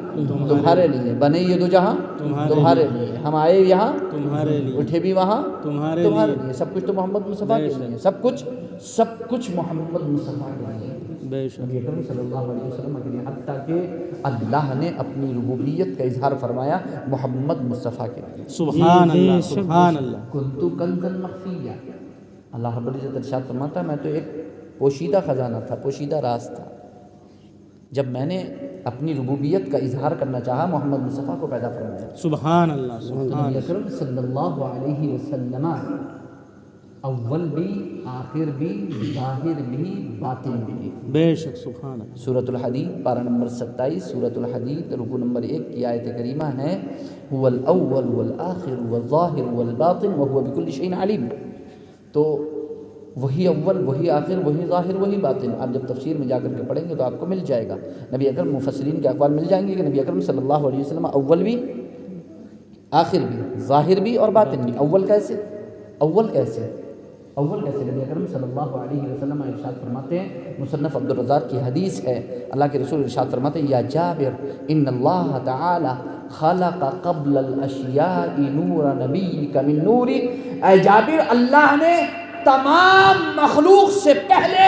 تمہارے لیے، بنے یہ دو جہاں تمہارے لیے، ہم آئے یہاں
تمہارے لیے،
اٹھے بھی وہاں
تمہارے
لیے. سب کچھ تو محمد مصطفیٰ کے لیے، سب کچھ محمد مصطفیٰ کے لیے.
بے شک.
نبی اکرم صلی اللہ علیہ وسلم کے لیے، حتیٰ کہ اللہ نے اپنی ربوبیت کا اظہار فرمایا محمد مصطفیٰ کے لیے.
سبحان اللہ، سبحان اللہ.
کنتو کنزا مخفیا. اللہ رب العزت ارشاد فرماتا ہے میں تو ایک پوشیدہ خزانہ تھا، پوشیدہ راز تھا. جب میں نے اپنی ربوبیت کا اظہار کرنا چاہا محمد مصطفیٰ کو پیدا فرمایا.
سبحان اللہ،
تو
سبحان
نبی
اللہ.
اکرم صلی اللہ علیہ وسلم اول بھی، آخر بھی، ظاہر بھی، باطن بھی.
بے شک سبحان اللہ.
سورۃ الحدید پارہ نمبر 27، سورۃ الحدید رکوع نمبر 1 کی آیت کریمہ ہے هو الاول والآخر والظاہر والباطن وهو بكل شيء علیم. تو وہی اول، وہی آخر، وہی ظاہر، وہی باطن. آپ جب تفسیر میں جا کر کے پڑھیں گے تو آپ کو مل جائے گا. نبی اکرم مفسرین کے اقوال مل جائیں گے کہ نبی اکرم صلی اللہ علیہ وسلم اول بھی، آخر بھی، ظاہر بھی اور باطن بھی. اول کیسے؟ نبی اکرم صلی اللہ علیہ وسلم ارشاد فرماتے ہیں، مصنف عبدالرزاق کی حدیث ہے، اللہ کے رسول ارشاد فرماتے ہیں یا جابر ان اللہ تعالی خلق قبل الاشیاء نور نبیک من نوری. اے جابر، اللہ نے تمام مخلوق سے پہلے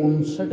59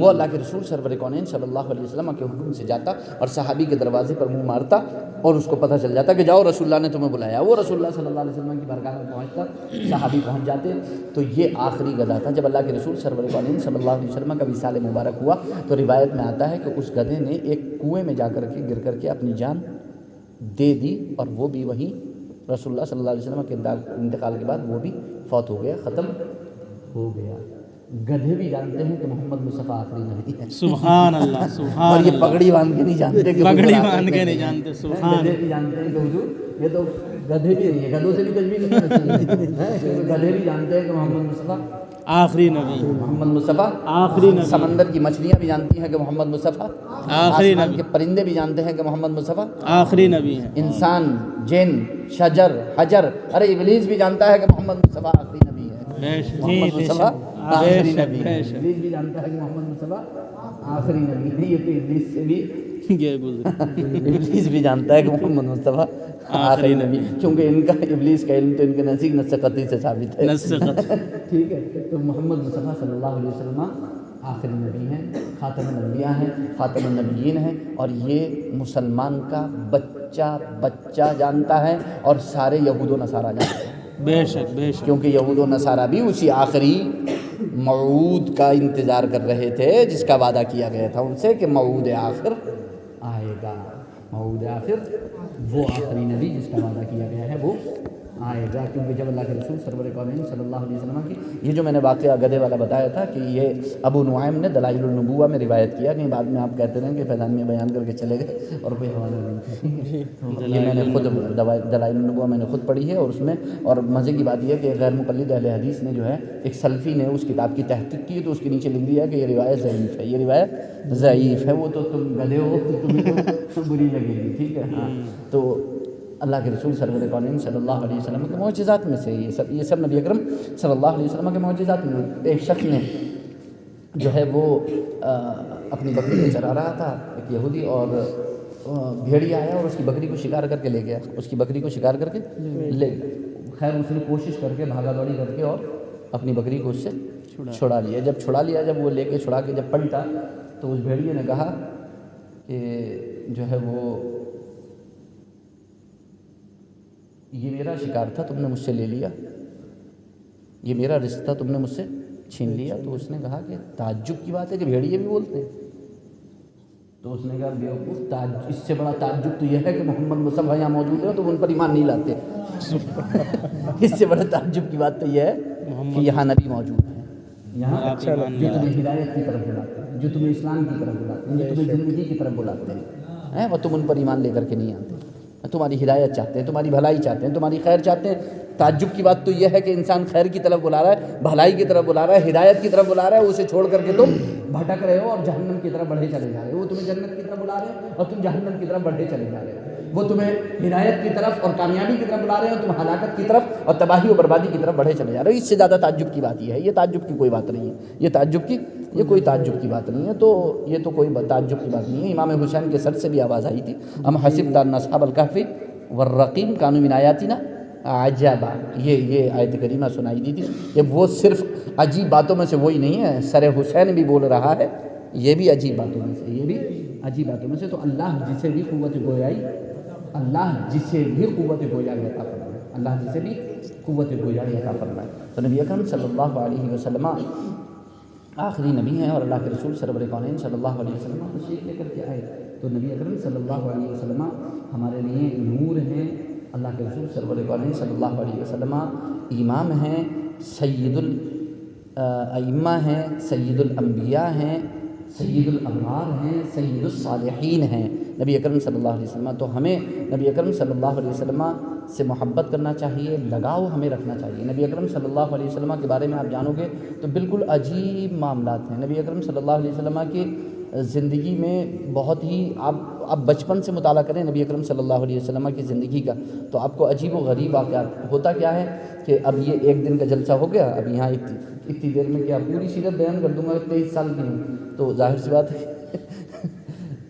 وہ اللہ کے رسول سرور کونین صلی اللہ علیہ وسلم کے حکم سے جاتا اور صحابی کے دروازے پر منہ مارتا اور اس کو پتہ چل جاتا کہ جاؤ رسول اللہ نے تمہیں بلایا. وہ رسول اللہ صلی اللہ علیہ وسلم کی بارگاہ میں پہنچتا, صحابی پہنچ جاتے. تو یہ آخری گدھا تھا. جب اللہ کے رسول سرور کونین صلی اللہ علیہ وسلم کا وصال مبارک ہوا تو روایت میں آتا ہے کہ اس گدھے نے ایک کنویں میں جا کر کے گر کر کے اپنی جان دے دی, اور وہ بھی وہیں رسول اللہ صلی اللہ علیہ وسلم کے انتقال کے بعد وہ بھی فوت ہو گیا, ختم ہو گیا. گدھے بھی جانتے ہیں کہ محمد مصطفیٰ آخری نبی ہے.
سبحان اللہ, سبحان
اور یہ
اللہ.
پگڑی باندھ کے نہیں جانتے کہ
پگڑی
حضور
باندھ کے
آخری
نہیں
نبی ہے.
جانتے. سبحان
گدھے بھی جانتے ہیں کہ حضور, یہ تو گدھے بھی نہیں ہے, گدھوں سے بھی تجویز نہیں ہوتی. گدھے بھی جانتے ہیں کہ محمد مصطفیٰ
آخری نبی,
محمد مصطفیٰ
آخری نبی,
سمندر کی مچھلیاں بھی جانتی ہیں کہ محمد مصطفیٰ,
آخری
آسمان
نبی,
کے پرندے بھی جانتے ہیں کہ محمد مصطفیٰ
آخری نبی ہیں.
انسان, جن, شجر, حجر, ارے ابلیس بھی جانتا ہے کہ محمد مصطفیٰ آخری نبی ہے.
بے شک,
محمد
بے
مصطفیٰ
شک,
آخری
بے
نبی
شک,
ہے.
بے شک.
ابلیس بھی جانتا ہے کہ محمد مصطفیٰ آخری نبی ہے. یہ تو ابلیس سے بھی
یہ گزر
ابلیس بھی جانتا ہے کہ محمد مصطفیٰ آخری نبی, کیونکہ ان کا ابلیس کا علم تو ان کے نزدیک نص قطعی سے ثابت ہے.
نصیحت.
ٹھیک ہے. تو محمد مصطفیٰ صلی اللہ علیہ وسلم آخری نبی ہیں, خاتم الانبیاء ہیں, خاتم النبیین ہیں, اور یہ مسلمان کا بچہ جانتا ہے اور سارے یہود و نصارہ جانتے ہیں.
بے شک, بے شک.
کیونکہ یہود و نصارہ بھی اسی آخری موعود کا انتظار کر رہے تھے جس کا وعدہ کیا گیا تھا ان سے کہ موعود آخر آئے گا. موعود آخر وہ آخری نبی جس کا وعدہ کیا گیا ہے وہ آئے گا. کیونکہ جب اللہ کے رسول سرور کونین صلی اللہ علیہ وسلم کی, یہ جو میں نے واقعہ گدھے والا بتایا تھا کہ یہ ابو نعیم نے دلائل النبوہ میں روایت کیا, کہ بعد میں آپ کہتے رہیں کہ فیضان میں بیان کر کے چلے گئے اور کوئی حوالہ نہیں. یہ میں نے خود دلائل النبوہ میں نے خود پڑھی ہے, اور اس میں, اور مزے کی بات یہ ہے کہ غیر مقلد اہل حدیث نے جو ہے, ایک سلفی نے اس کتاب کی تحقیق کی تو اس کے نیچے لکھ دیا کہ یہ روایت ضعیف ہے, یہ روایت ضعیف ہے. وہ تو تم گدھے ہو, تمہیں تو بری لگے گی. ٹھیک ہے. ہاں, تو اللہ کے رسول سرور کونین صلی اللہ علیہ وسلم کے معجزات میں سے یہ سب نبی اکرم صلی اللہ علیہ وسلم کے معجزات میں. ایک شخص نے جو ہے وہ اپنی بکری کو چرا رہا تھا, ایک یہودی, اور بھیڑیا آیا اور اس کی بکری کو شکار کر کے لے گیا. اس کی بکری کو شکار کر کے لے گیا. خیر اس نے کوشش کر کے بھاگا دوڑی کر کے اور اپنی بکری کو اس سے چھڑا لیا. جب چھڑا لیا, جب وہ لے کے چھڑا کے جب پلٹا تو اس بھیڑیے نے کہا کہ جو ہے وہ یہ میرا شکار تھا, تم نے مجھ سے لے لیا, یہ میرا رزق تھا, تم نے مجھ سے چھین لیا. تو اس نے کہا کہ تعجب کی بات ہے کہ بھیڑیے بھی بولتے ہیں. تو اس نے کہا بیوقوف, اس سے بڑا تعجب تو یہ ہے کہ محمد مصطفیٰ یہاں موجود ہے تم ان پر ایمان نہیں لاتے. اس سے بڑا تعجب کی بات تو یہ ہے کہ یہاں نبی موجود ہیں, یہاں جو تمہیں ہدایت کی طرف بلاتے ہیں, جو تمہیں اسلام کی طرف بلاتے ہیں, جو تمہیں زندگی کی طرف بلاتے ہیں, اور تم ان پر ایمان لے کر کے نہیں آتے. تمہاری ہدایت چاہتے ہیں, تمہاری بھلائی چاہتے ہیں, تمہاری خیر چاہتے ہیں. تعجب کی بات تو یہ ہے کہ انسان خیر کی طرف بلا رہا ہے, بھلائی کی طرف بلا رہا ہے, ہدایت کی طرف بلا رہا ہے, اسے چھوڑ کر کے تم بھٹک رہے ہو اور جہنم کی طرف بڑھے چلے جا رہے ہو. وہ تمہیں جنت کی طرف بلا رہے ہیں اور تم جہنم کی طرف بڑھے چلے جا رہے ہو. وہ تمہیں ہدایت کی طرف اور کامیابی کی طرف بلا رہے ہیں, تم ہلاکت کی طرف اور تباہی و بربادی کی طرف بڑھے چلے جا رہے ہو. اس سے زیادہ تعجب کی بات یہ ہے. یہ تعجب کی کوئی بات نہیں ہے, یہ کوئی تعجب کی بات نہیں ہے. تو یہ تو کوئی تعجب کی بات نہیں ہے. امام حسین کے سر سے بھی آواز آئی تھی, ہم حسب ان اصحاب الکہف والرقیم کانوا من آیاتنا عجبا. یہ آیت کریمہ سنائی دی تھی. یہ وہ صرف عجیب باتوں میں سے وہی نہیں ہے, سر حسین بھی بول رہا ہے, یہ بھی عجیب باتوں میں سے, یہ بھی عجیب باتوں میں سے. تو اللہ جسے بھی قوت گویائی, اللہ جسے بھی قوت گویائی عطا فرمائے, اللہ جسے بھی قوت گویائی عطا فرمائے. تو نبی اکرم صلی اللہ علیہ وسلم آخری نبی ہیں, اور اللہ کے رسول سرور کونین صلی اللہ علیہ وسلم تشریف لے کر کے آئے. تو نبی اکرم صلی اللہ علیہ وسلم ہمارے لیے نور ہیں. اللہ کے رسول سرور کونین صلی اللہ علیہ وسلم امام ہیں, سید الائمہ ہیں, سید الانبیاء ہیں, سید الابرار ہیں, سید الصالحین ہیں نبی اکرم صلی اللہ علیہ وسلم. تو ہمیں نبی اکرم صلی اللہ علیہ وسلم سے محبت کرنا چاہیے, لگاؤ ہمیں رکھنا چاہیے. نبی اکرم صلی اللہ علیہ وسلم کے بارے میں آپ جانو گے تو بالکل عجیب معاملات ہیں. نبی اکرم صلی اللہ علیہ وسلم کی زندگی میں بہت ہی, آپ بچپن سے مطالعہ کریں نبی اکرم صلی اللہ علیہ وسلم کی زندگی کا, تو آپ کو عجیب و غریب واقعات. ہوتا کیا ہے کہ اب یہ ایک دن کا جلسہ ہو گیا, اب یہاں اتنی دیر میں کیا پوری سیرت بیان کر دوں گا. 23 سال کی ہوں تو ظاہر سی بات ہے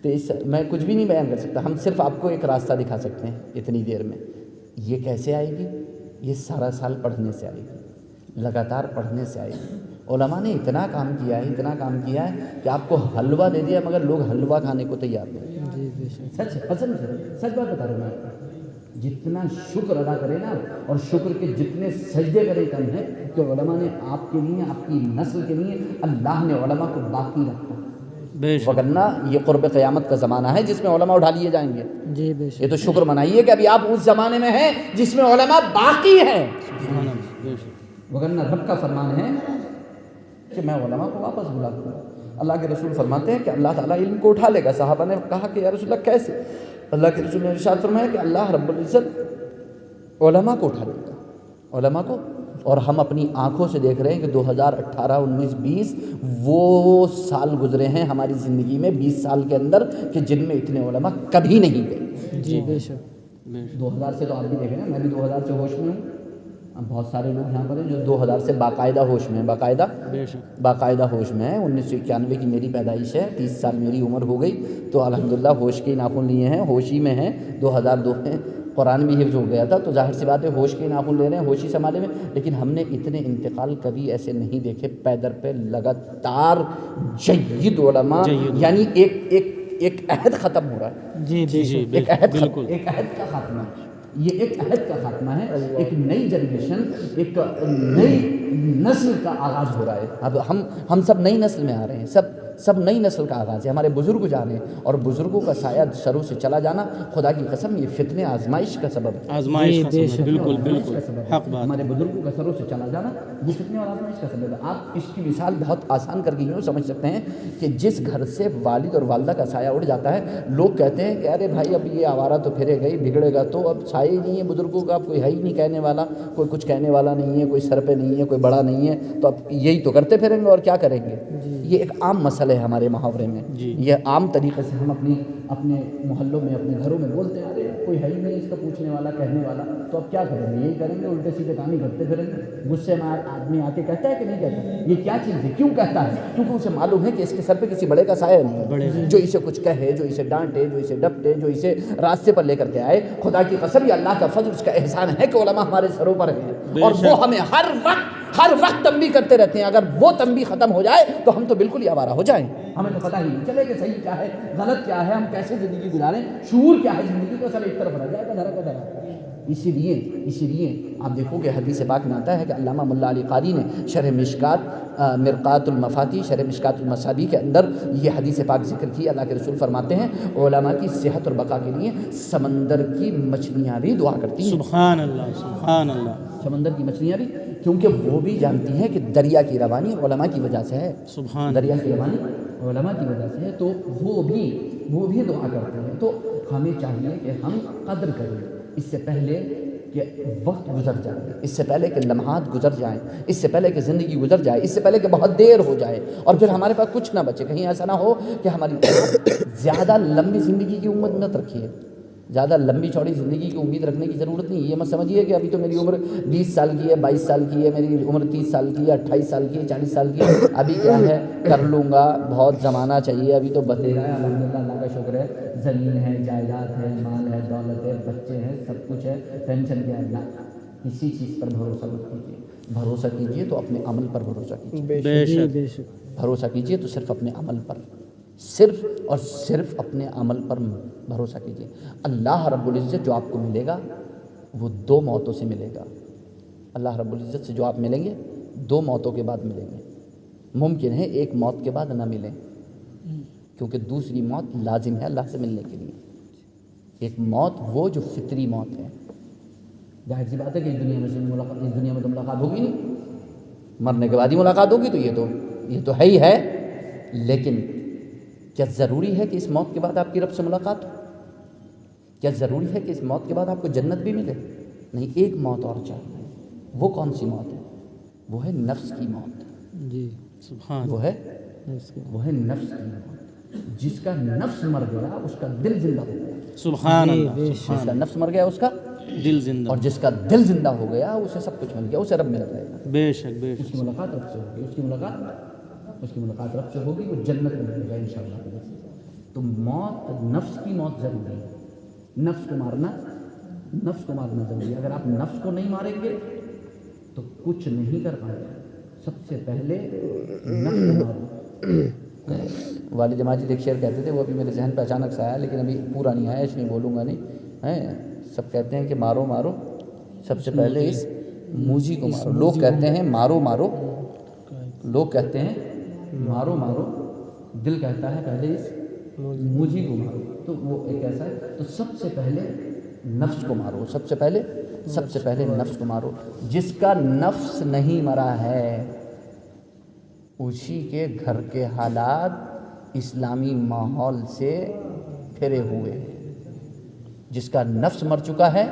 23 میں کچھ بھی نہیں بیان کر سکتا. ہم صرف آپ کو ایک راستہ دکھا سکتے ہیں اتنی دیر میں. یہ کیسے آئے گی؟ یہ سارا سال پڑھنے سے آئے گی, لگاتار پڑھنے سے آئے گی, علماء نے اتنا کام کیا ہے، اتنا کام کیا ہے کہ آپ کو حلوہ دے دیا مگر لوگ حلوہ کھانے کو تیار نہیں۔
جی بے شک،
سچ قسم سے سچ بات بتا رہا ہوں میں آپ کو۔ جتنا شکر ادا کرے نا اور شکر کے جتنے سجدے کرے کم ہے کہ علماء نے آپ کے لیے، آپ کی نسل کے لیے اللہ نے علماء کو باقی رکھا،
بے شک،
وگرنہ یہ قرب قیامت کا زمانہ ہے جس میں علماء اٹھا لیے جائیں گے۔
جی بے شک،
یہ تو شکر منائیے کہ ابھی آپ اس زمانے میں ہیں جس میں علماء باقی ہیں،
سبحان اللہ، بے شک،
وگرنہ رب کا فرمان ہے کہ میں علماء کو واپس بلا دوں گا۔ اللہ کے رسول فرماتے ہیں کہ اللہ تعالیٰ علم کو اٹھا لے گا۔ صحابہ نے کہا کہ یا رسول اللہ کیسے؟ اللہ کے رسول نے ارشاد فرمایا کہ اللہ رب العزت علماء کو اٹھا لے گا، علماء کو۔ اور ہم اپنی آنکھوں سے دیکھ رہے ہیں کہ 2018 19 20 وہ سال گزرے ہیں ہماری زندگی میں 20 سال کے اندر کہ جن میں اتنے علماء کبھی نہیں گئے۔
جی بے شک، بے شک،
2000 سے تو آپ بھی دیکھ رہے ہیں، میں بھی 2000 سے ہوش میں ہوں، بہت سارے لوگ یہاں پر ہیں جو 2000 سے باقاعدہ ہوش میں ہیں،
بے شک،
باقاعدہ ہوش میں ہیں۔ 1991 کی میری پیدائش ہے، 30 سال میری عمر ہو گئی، تو الحمدللہ ہوش کے ناخن لیے ہیں، ہوش ہی میں ہیں۔ 2002 میں قرآن بھی حفظ ہو گیا تھا، تو ظاہر سی بات ہے ہوش کے ناخن لے رہے ہیں، ہوشی سنبھالے میں۔ لیکن ہم نے اتنے انتقال کبھی ایسے نہیں دیکھے، پیدر پہ لگاتار جید علماء، یعنی ایک عہد ختم ہو رہا ہے،
جی بے شک،
ایک عہد
بالکل،
ایک عہد کا خاتمہ ہے، یہ ایک عہد کا خاتمہ ہے، ایک نئی جنریشن، ایک نئی نسل کا آغاز ہو رہا ہے۔ اب ہم سب نئی نسل میں آ رہے ہیں، سب نئی نسل کا آغاز ہے۔ ہمارے بزرگ جا رہے ہیں اور بزرگوں کا سایہ سروں سے چلا جانا، خدا کی قسم یہ فتنے آزمائش کا سبب ہے،
آزمائش کا بے سبب، شک، بالکل
آزمائش
بالکل،
کا سبب ہے۔
حق بات،
ہمارے بزرگوں کا سروں سے چلا جانا یہ فتنے اور آزمائش کا سبب ہے۔ آپ اس کی مثال بہت آسان کر کے یوں سمجھ سکتے ہیں کہ جس گھر سے والد اور والدہ کا سایہ اڑ جاتا ہے، لوگ کہتے ہیں کہ ارے بھائی اب یہ آوارہ تو پھرے گئی، بگڑے گا، تو اب سایہ ہی نہیں ہے بزرگوں کا، اب کوئی ہے ہی نہیں کہنے والا، کوئی کچھ کہنے والا نہیں ہے، کوئی سر پہ نہیں ہے، کوئی بڑا نہیں ہے، تو اب یہی تو کرتے پھریں گے اور کیا کریں گے۔ یہ ایک عام مسئلہ ہے ہمارے محاورے میں، یہ عام طریقے سے ہم اپنے محلوں میں، اپنے گھروں میں بولتے ہیں، ارے کوئی ہے ہی نہیں اس کا پوچھنے والا، کہنے والا، تو اب کیا کریں گے، یہی کریں گے، الٹے سیدھے کام ہی کرتے پھریں گے۔ غصے میں آدمی آ کے کہتا ہے کہ نہیں کہتا، یہ کیا چیز ہے، کیوں کہتا ہے؟ کیونکہ اسے معلوم ہے کہ اس کے سر پہ کسی بڑے کا سایہ نہیں ہے، جو اسے کچھ کہے، جو اسے ڈانٹے، جو اسے ڈپٹے، جو اسے راستے پر لے کر کے آئے۔ خدا کی قسم یہ اللہ کا فضل، اس کا احسان ہے کہ علماء ہمارے سروں پر ہیں اور وہ ہمیں ہر وقت تنبیہ کرتے رہتے ہیں۔ اگر وہ تنبیہ ختم ہو جائے تو ہم تو بالکل ہی آوارہ ہو جائیں، ہمیں تو پتہ ہی نہیں چلے کہ صحیح کیا ہے، غلط کیا ہے، ہم کیسے زندگی گزاریں، شعور کیا ہے زندگی کا، سب ایک طرف رہ جائے گا دھرا کا دھرا۔ اسی لیے آپ دیکھو کہ حدیث پاک میں آتا ہے کہ علامہ ملا علی قاری نے شرح مشکات مرقات المفاتیح، شرح مشکات المصابیح کے اندر یہ حدیث پاک ذکر کی۔ اللہ کے رسول فرماتے ہیں علماء کی صحت اور بقا کے لیے سمندر کی مچھلیاں بھی دعا کرتی ہیں۔
سبحان اللہ، سبحان اللہ،
سمندر کی مچھلیاں بھی، کیونکہ وہ بھی جانتی ہیں کہ دریا کی روانی علماء کی وجہ سے ہے،
سبحان،
دریا کی روانی علماء کی وجہ سے ہے، تو وہ بھی دعا کرتے ہیں۔ تو ہمیں چاہیے کہ ہم قدر کریں اس سے پہلے کہ وقت گزر جائے، اس سے پہلے کہ لمحات گزر جائیں، اس سے پہلے کہ زندگی گزر جائے، اس سے پہلے کہ بہت دیر ہو جائے اور پھر ہمارے پاس کچھ نہ بچے۔ کہیں ایسا نہ ہو کہ ہماری زیادہ لمبی زندگی کی امید مت رکھیے، زیادہ لمبی چوڑی زندگی کی امید رکھنے کی ضرورت نہیں۔ یہ مت سمجھیے کہ ابھی تو میری عمر 20 سال کی ہے، 22 سال کی ہے، میری عمر 30 سال کی ہے، 28 سال کی ہے، 40 سال کی ہے، ابھی کیا ہے کر لوں گا، بہت زمانہ چاہیے، ابھی تو بتیرا ہے، الحمدللہ اللہ کا شکر ہے، زمین ہے، جائیداد ہے، مال ہے، دولت ہے، بچے ہیں، سب کچھ ہے، ٹینشن کیا ہے نہ، کسی چیز پر بھروسہ مت کیجیے۔ بھروسہ کیجیے تو اپنے عمل پر بھروسہ کیجیے،
بے شک، بے شک،
بھروسہ کیجیے تو صرف اپنے عمل پر، صرف اور صرف اپنے عمل پر بھروسہ کیجیے۔ اللہ رب العزت جو آپ کو ملے گا وہ 2 موتوں سے ملے گا۔ اللہ رب العزت سے جو آپ ملیں گے 2 موتوں کے بعد ملیں گے۔ ممکن ہے ایک موت کے بعد نہ ملیں، کیونکہ دوسری موت لازم ہے اللہ سے ملنے کے لیے۔ ایک موت وہ جو فطری موت ہے، ظاہر سی بات ہے کہ اس دنیا میں تو ملاقات ہوگی نہیں، مرنے کے بعد ہی ملاقات ہوگی، تو یہ تو ہے ہی ہے، لیکن کیا ضروری ہے کہ اس موت کے بعد آپ کی رب سے ملاقات ہو؟ کیا ضروری ہے کہ اس موت کے بعد آپ کو جنت بھی ملے؟ نہیں، ایک موت اور چاہیے۔ وہ کون سی موت ہے؟ وہ ہے نفس کی موت،
جی سبحان،
وہ ہے نفس کی موت۔ جس کا نفس مر گیا اس کا دل زندہ ہو گیا،
سبحان اللہ،
جس کا نفس مر گیا اس کا
دل زندہ،
اور جس کا دل زندہ ہو گیا اسے سب کچھ مل گیا، اسے رب مل جائے گا۔
بے شک، بے
اس
شک،
کی ملاقات رب سے ہوگی، اس کی ملاقات رب سے ہوگی، وہ جنت میں ملے گا انشاءاللہ۔ تو موت، نفس کی موت ضروری ہے، نفس کو مارنا ضروری ہے۔ اگر آپ نفس کو نہیں ماریں گے تو کچھ نہیں کر پائیں گے۔ سب سے پہلے نفس کو مارو۔ والد ماجد ایک شعر کہتے تھے، وہ ابھی میرے ذہن پہ اچانک سے آیا لیکن ابھی پورا نہیں آیا، اس لیے بولوں گا نہیں ہیں۔ سب کہتے ہیں کہ مارو مارو، سب سے پہلے اس موذی کو مارو۔ لوگ کہتے ہیں مارو مارو، لوگ کہتے ہیں مارو مارو، دل کہتا ہے پہلے اس موذی کو مارو۔ تو وہ ایک ایسا ہے، تو سب سے پہلے نفس کو مارو، سب سے پہلے نفس کو مارو۔ جس کا نفس نہیں مرا ہے اسی کے گھر کے حالات اسلامی ماحول سے پھرے ہوئے ہیں۔ جس کا نفس مر چکا ہے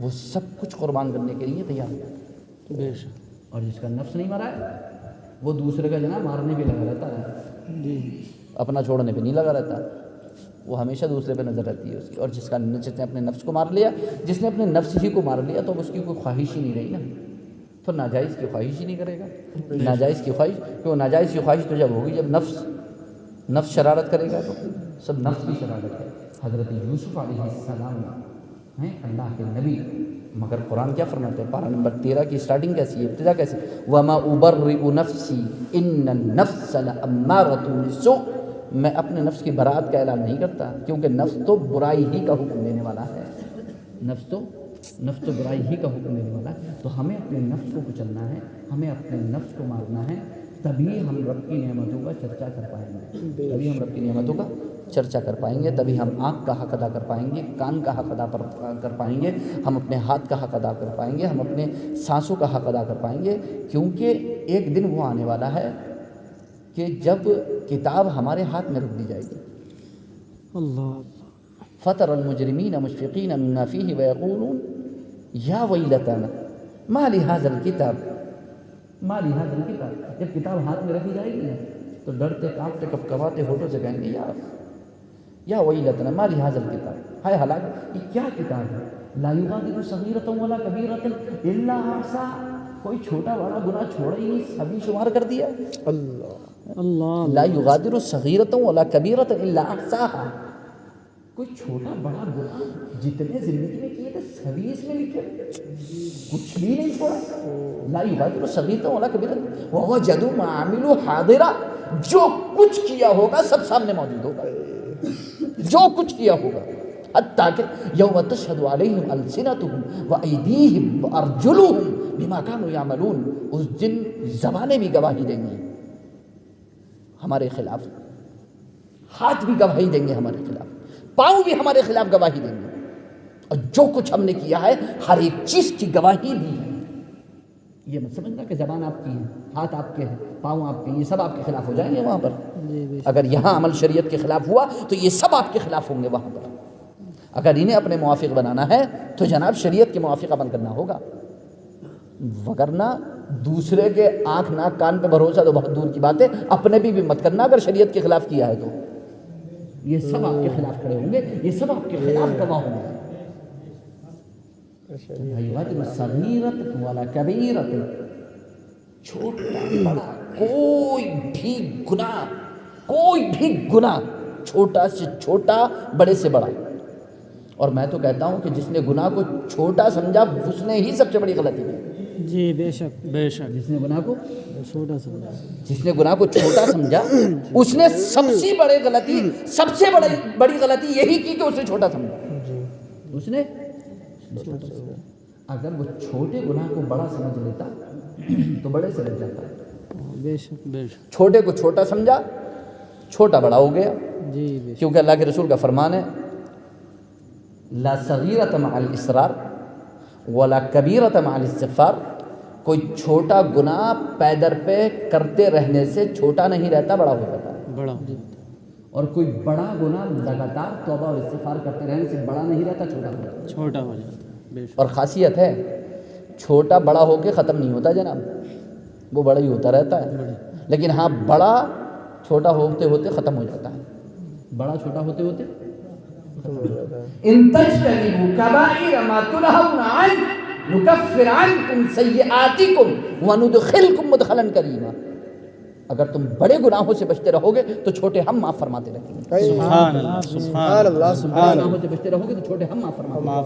وہ سب کچھ قربان کرنے کے لیے تیار ہے، اور جس کا نفس نہیں مرا ہے وہ دوسرے کا جناب مارنے پہ لگا رہتا ہے، اپنا چھوڑنے پہ نہیں لگا رہتا، وہ ہمیشہ دوسرے پہ نظر رہتی ہے اس کی۔ اور جس نے اپنے نفس کو مار لیا، جس نے اپنے نفس ہی کو مار لیا، تو اب اس کی کوئی خواہش ہی نہیں رہی نا، تو ناجائز کی خواہش ہی نہیں کرے گا۔ ناجائز کی خواہش، کیوں ناجائز کی خواہش تو جب ہوگی جب نفس شرارت کرے گا، تو سب نفس کی شرارت ہے۔ حضرت یوسف علیہ السلام ہیں اللہ کے نبی، مگر قرآن کیا فرماتے ہیں؟ پارہ نمبر 13 کی سٹارٹنگ کیسی ہے، ابتدا کیسی؟ وَمَا أُبَرِّئُ نَفْسِي إِنَّ النَّفْسَ لَأَمَّارَةٌ بِالسُّوءِ، میں اپنے نفس کی برات کا اعلان نہیں کرتا، کیونکہ نفس تو برائی ہی کا حکم دینے والا ہے، نفس تو برائی ہی کا حکم دینے والا ہے۔ تو ہمیں اپنے نفس کو کچلنا ہے، ہمیں اپنے نفس کو مارنا ہے، تبھی ہم رب کی نعمتوں کا چرچا کر پائیں گے، تبھی ہم آنکھ کا حق ادا کر پائیں گے، کان کا حق ادا کر پائیں گے، ہم اپنے ہاتھ کا حق ادا کر پائیں گے، ہم اپنے سانسوں کا حق ادا کر پائیں گے، کیونکہ ایک دن وہ آنے والا ہے کہ جب کتاب ہمارے ہاتھ میں رکھ دی جائے گی۔
اللہ
فَتَرَى الْمُجْرِمِينَ مُشْفِقِينَ مِمَّا فِيهِ وَيَقُولُونَ يَا وَيْلَتَنَا مَا لِهَذَا الْكِتَابِ جب کتاب ہاتھ میں رکھی جائے گی نا تو ڈرتے کانپتے کپکپاتے ہونٹوں سے کہیں گے یا ویلتنا ما لہذا الکتاب، ہائے ہلاک، یہ کیا کتاب ہے؟ لا یغادر صغیرۃ ولا کبیرۃ الا احصاها، کوئی چھوٹا بڑا گناہ چھوڑا ہی نہیں، سبھی شمار کر دیا۔ اللہ لا یغادر صغیرۃ ولا کبیرۃ الا احصاها، کوئی چھوٹا بڑا گناہ جتنے زندگی میں کیے تھے سبھی اس میں لکھے، کچھ بھی نہیں چھوڑا۔ لا یغادر صغیرۃ ولا کبیرۃ ووجدوا ما عملوا حاضرا، جو کچھ کیا ہوگا سب سامنے موجود ہوگا، جو کچھ کیا ہوگا، حتیٰ کہ یوم تشہد علیہم السنتہم وایدیہم وارجلہم بما کانوا یعملون، اس دن زبانیں بھی گواہی دیں گی ہمارے خلاف، ہاتھ بھی گواہی دیں گے ہمارے خلاف، پاؤں بھی ہمارے خلاف گواہی دیں گے، اور جو کچھ ہم نے کیا ہے ہر ایک چیز کی گواہی دی ہے۔ یہ مت سمجھنا کہ زبان آپ کی ہے، ہاتھ آپ کے ہیں، پاؤں آپ کے، یہ سب آپ کے خلاف ہو جائیں گے وہاں پر۔ اگر یہاں عمل شریعت کے خلاف ہوا تو یہ سب آپ کے خلاف ہوں گے وہاں پر۔ اگر انہیں اپنے موافق بنانا ہے تو جناب شریعت کے موافق عمل کرنا ہوگا، وگرنہ دوسرے کے آنکھ ناک کان پہ بھروسہ تو بہت دور کی بات ہے، اپنے بھی مت کرنا اگر شریعت کے خلاف کیا ہے تو یہ سب آپ کے خلاف کھڑے ہوں گے، یہ سب آپ کے خلاف گواہ ہوں گے۔ صغیرۃ ولا کبیرۃ، چھوٹا بڑا کوئی بھی گناہ، چھوٹا سے چھوٹا بڑے سے بڑا، اور میں تو کہتا ہوں کہ جس نے گناہ کو چھوٹا سمجھا اس نے ہی سب سے بڑی غلطی کی۔
جی بے شک
جس نے گناہ کو
چھوٹا سمجھا،
چھوٹا سمجھا اس نے سب سے بڑی غلطی یہی کی کہ اس نے چھوٹا سمجھا۔ اس نے اگر وہ چھوٹے گناہ کو بڑا سمجھ لیتا تو بڑے سے لگ جاتا۔
بے شک
چھوٹے کو چھوٹا سمجھا، چھوٹا بڑا ہو گیا،
جی بے شک،
کیونکہ اللہ کے رسول کا فرمان ہے لا صغیرۃ مع الاصرار ولا کبیرۃ مع الاستغفار، کوئی چھوٹا گناہ پیدر پہ کرتے رہنے سے چھوٹا نہیں رہتا، بڑا ہو جاتا ہے،
بڑا،
اور کوئی بڑا گناہ لگاتار توبہ اور استغفار کرتے رہنے سے بڑا نہیں رہتا، چھوٹا ہو جاتا ہے۔
بے شک،
اور خاصیت ہے چھوٹا بڑا ہو کے ختم نہیں ہوتا جناب، وہ بڑا ہی ہوتا رہتا ہے، لیکن ہاں بڑا چھوٹا ہوتے ہوتے ختم ہو جاتا ہے، بڑا چھوٹا ہوتے ہوتے ان تجتنبوا کبائر ما تنہون عنہ نکفر عنکم سیئاتکم وندخلکم مدخلا کریما، اگر تم بڑے گناہوں سے بچتے رہو گے تو چھوٹے ہم معاف فرماتے رہیں گے.
سبحان اللہ سبحان اللہ
بڑے گناہوں سے بچتے رہو گے تو چھوٹے ہم معاف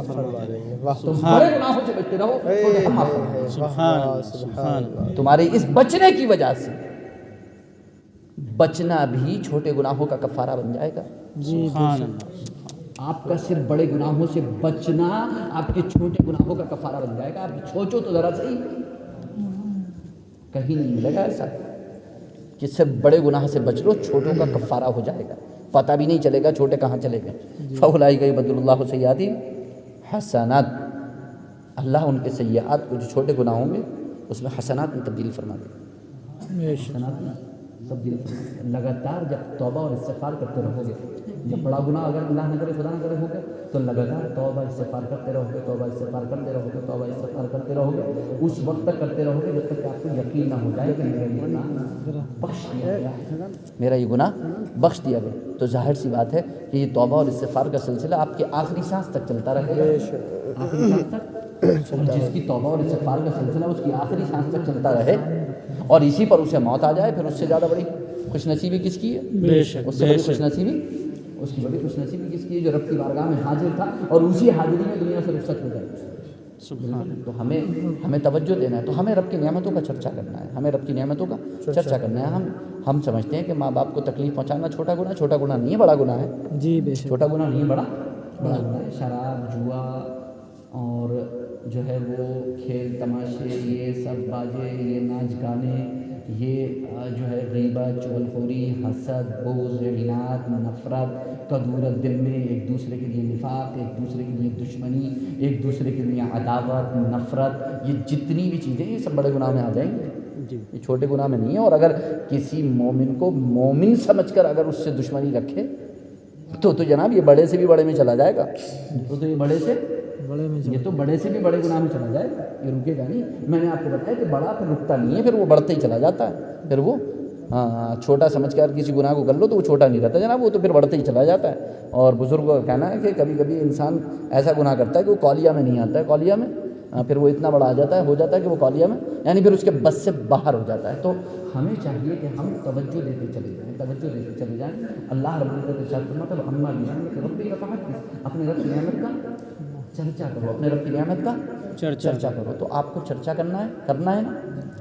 فرماتے رہیں گے. تم بڑے گناہوں سے بچتے رہو چھوٹے ہم معاف فرماتے رہیں گے.
سبحان اللہ سبحان اللہ.
تمہارے اس بچنے کی وجہ سے بچنا بھی چھوٹے گناہوں کا کفارہ بن جائے گا.
سبحان اللہ.
آپ کا صرف بڑے گناہوں سے بچنا آپ کے چھوٹے گناہوں کا کفارہ بن جائے گا. آپ سوچو تو ذرا صحیح, کہیں نہیں ملے گا ایسا کہ صرف بڑے گناہ سے بچ لو چھوٹوں کا کفارہ ہو جائے گا. پتہ بھی نہیں چلے گا چھوٹے کہاں چلے گئے. فَأُولَٰئِکَ يُبَدِّلُ اللَّهُ سَیِّئَاتِهِمْ حسنات. اللہ ان کے سیئات کو جو چھوٹے گناہوں میں اس میں حسنات میں تبدیل فرما دے. حسنات میں تبدیل فرما دے. لگاتار جب توبہ اور استغفار کرتے رہو گے, جب بڑا گناہ اگر اللہ نہ کرے خدا نہ کرے ہوگا تو لگاتار توبہ استغفار کرتے رہو گے, توبہ استغفار کرتے رہو گے, توبہ استغفار کرتے رہو گے. اس وقت تک کرتے رہو گے جب تک کہ آپ کو یقین نہ ہو جائے کہ میرا یہ گناہ بخش دیا گیا, میرا یہ گناہ بخش دیا گیا. تو ظاہر سی بات ہے کہ یہ توبہ اور استغفار کا سلسلہ آپ کے آخری سانس تک چلتا رہے گا. آخری سانس تک جس کی توبہ اور استغفار کا سلسلہ اس کی آخری سانس تک چلتا رہے اور اسی پر اسے موت آ جائے, پھر اس سے زیادہ بڑی خوش نصیبی کس کی ہے؟
بے شک
اس سے بڑی خوش نصیبی, اس کی بڑی خوش نصیبی کس کی ہے؟ جو رب کی بارگاہ میں حاضر تھا اور اسی حاضری میں دنیا سے رخصت ہو جائے. تو ہمیں توجہ دینا ہے. تو ہمیں رب کی نعمتوں کا چرچا کرنا ہے, ہمیں رب کی نعمتوں کا چرچا کرنا ہے. ہم سمجھتے ہیں کہ ماں باپ کو تکلیف پہنچانا چھوٹا گناہ نہیں ہے, بڑا گناہ ہے.
جی بے شک.
چھوٹا گناہ نہیں, بڑا گناہ ہے. شراب, جوا اور جو ہے وہ کھیل تماشے, یہ سب بازے, یہ ناچ گانے, یہ جو ہے غیبت, چغلخوری, حسد, بغض, عناد, نفرت, کدورت دل میں, ایک دوسرے کے لیے نفاق, ایک دوسرے کے لیے دشمنی, ایک دوسرے کے لیے عداوت, نفرت, یہ جتنی بھی چیزیں یہ سب بڑے گناہ میں آ جائیں گے. یہ چھوٹے گناہ میں نہیں ہے. اور اگر کسی مومن کو مومن سمجھ کر اگر اس سے دشمنی رکھے تو جناب یہ بڑے سے بھی بڑے میں چلا جائے گا. تو یہ بڑے سے بھی بڑے گناہ میں چلا جائے گا, یہ رکے گا نہیں. میں نے آپ کو بتایا کہ بڑا پھر رکتا نہیں ہے, پھر وہ بڑھتے ہی چلا جاتا ہے. پھر وہ چھوٹا سمجھ کر کسی گناہ کو کر لو تو وہ چھوٹا نہیں رہتا جناب, وہ تو پھر بڑھتے ہی چلا جاتا ہے. اور بزرگوں کا کہنا ہے کہ کبھی کبھی انسان ایسا گناہ کرتا ہے کہ وہ قولیہ میں نہیں آتا ہے, قولیہ میں پھر وہ اتنا بڑا آ جاتا ہے, ہو جاتا ہے کہ وہ قولیہ میں یعنی پھر اس کے بس سے باہر ہو جاتا ہے. تو ہمیں چاہیے کہ ہم توجہ دیتے چلے جائیں. اللہ رب العزت ارشاد فرماتا ہے اما بنعمت ربک فحدث, اپنے رب کی نعمت کا چرچا کرو, اپنے رب کی نعمت کا چرچا کرو. تو آپ کو چرچا کرنا ہے نا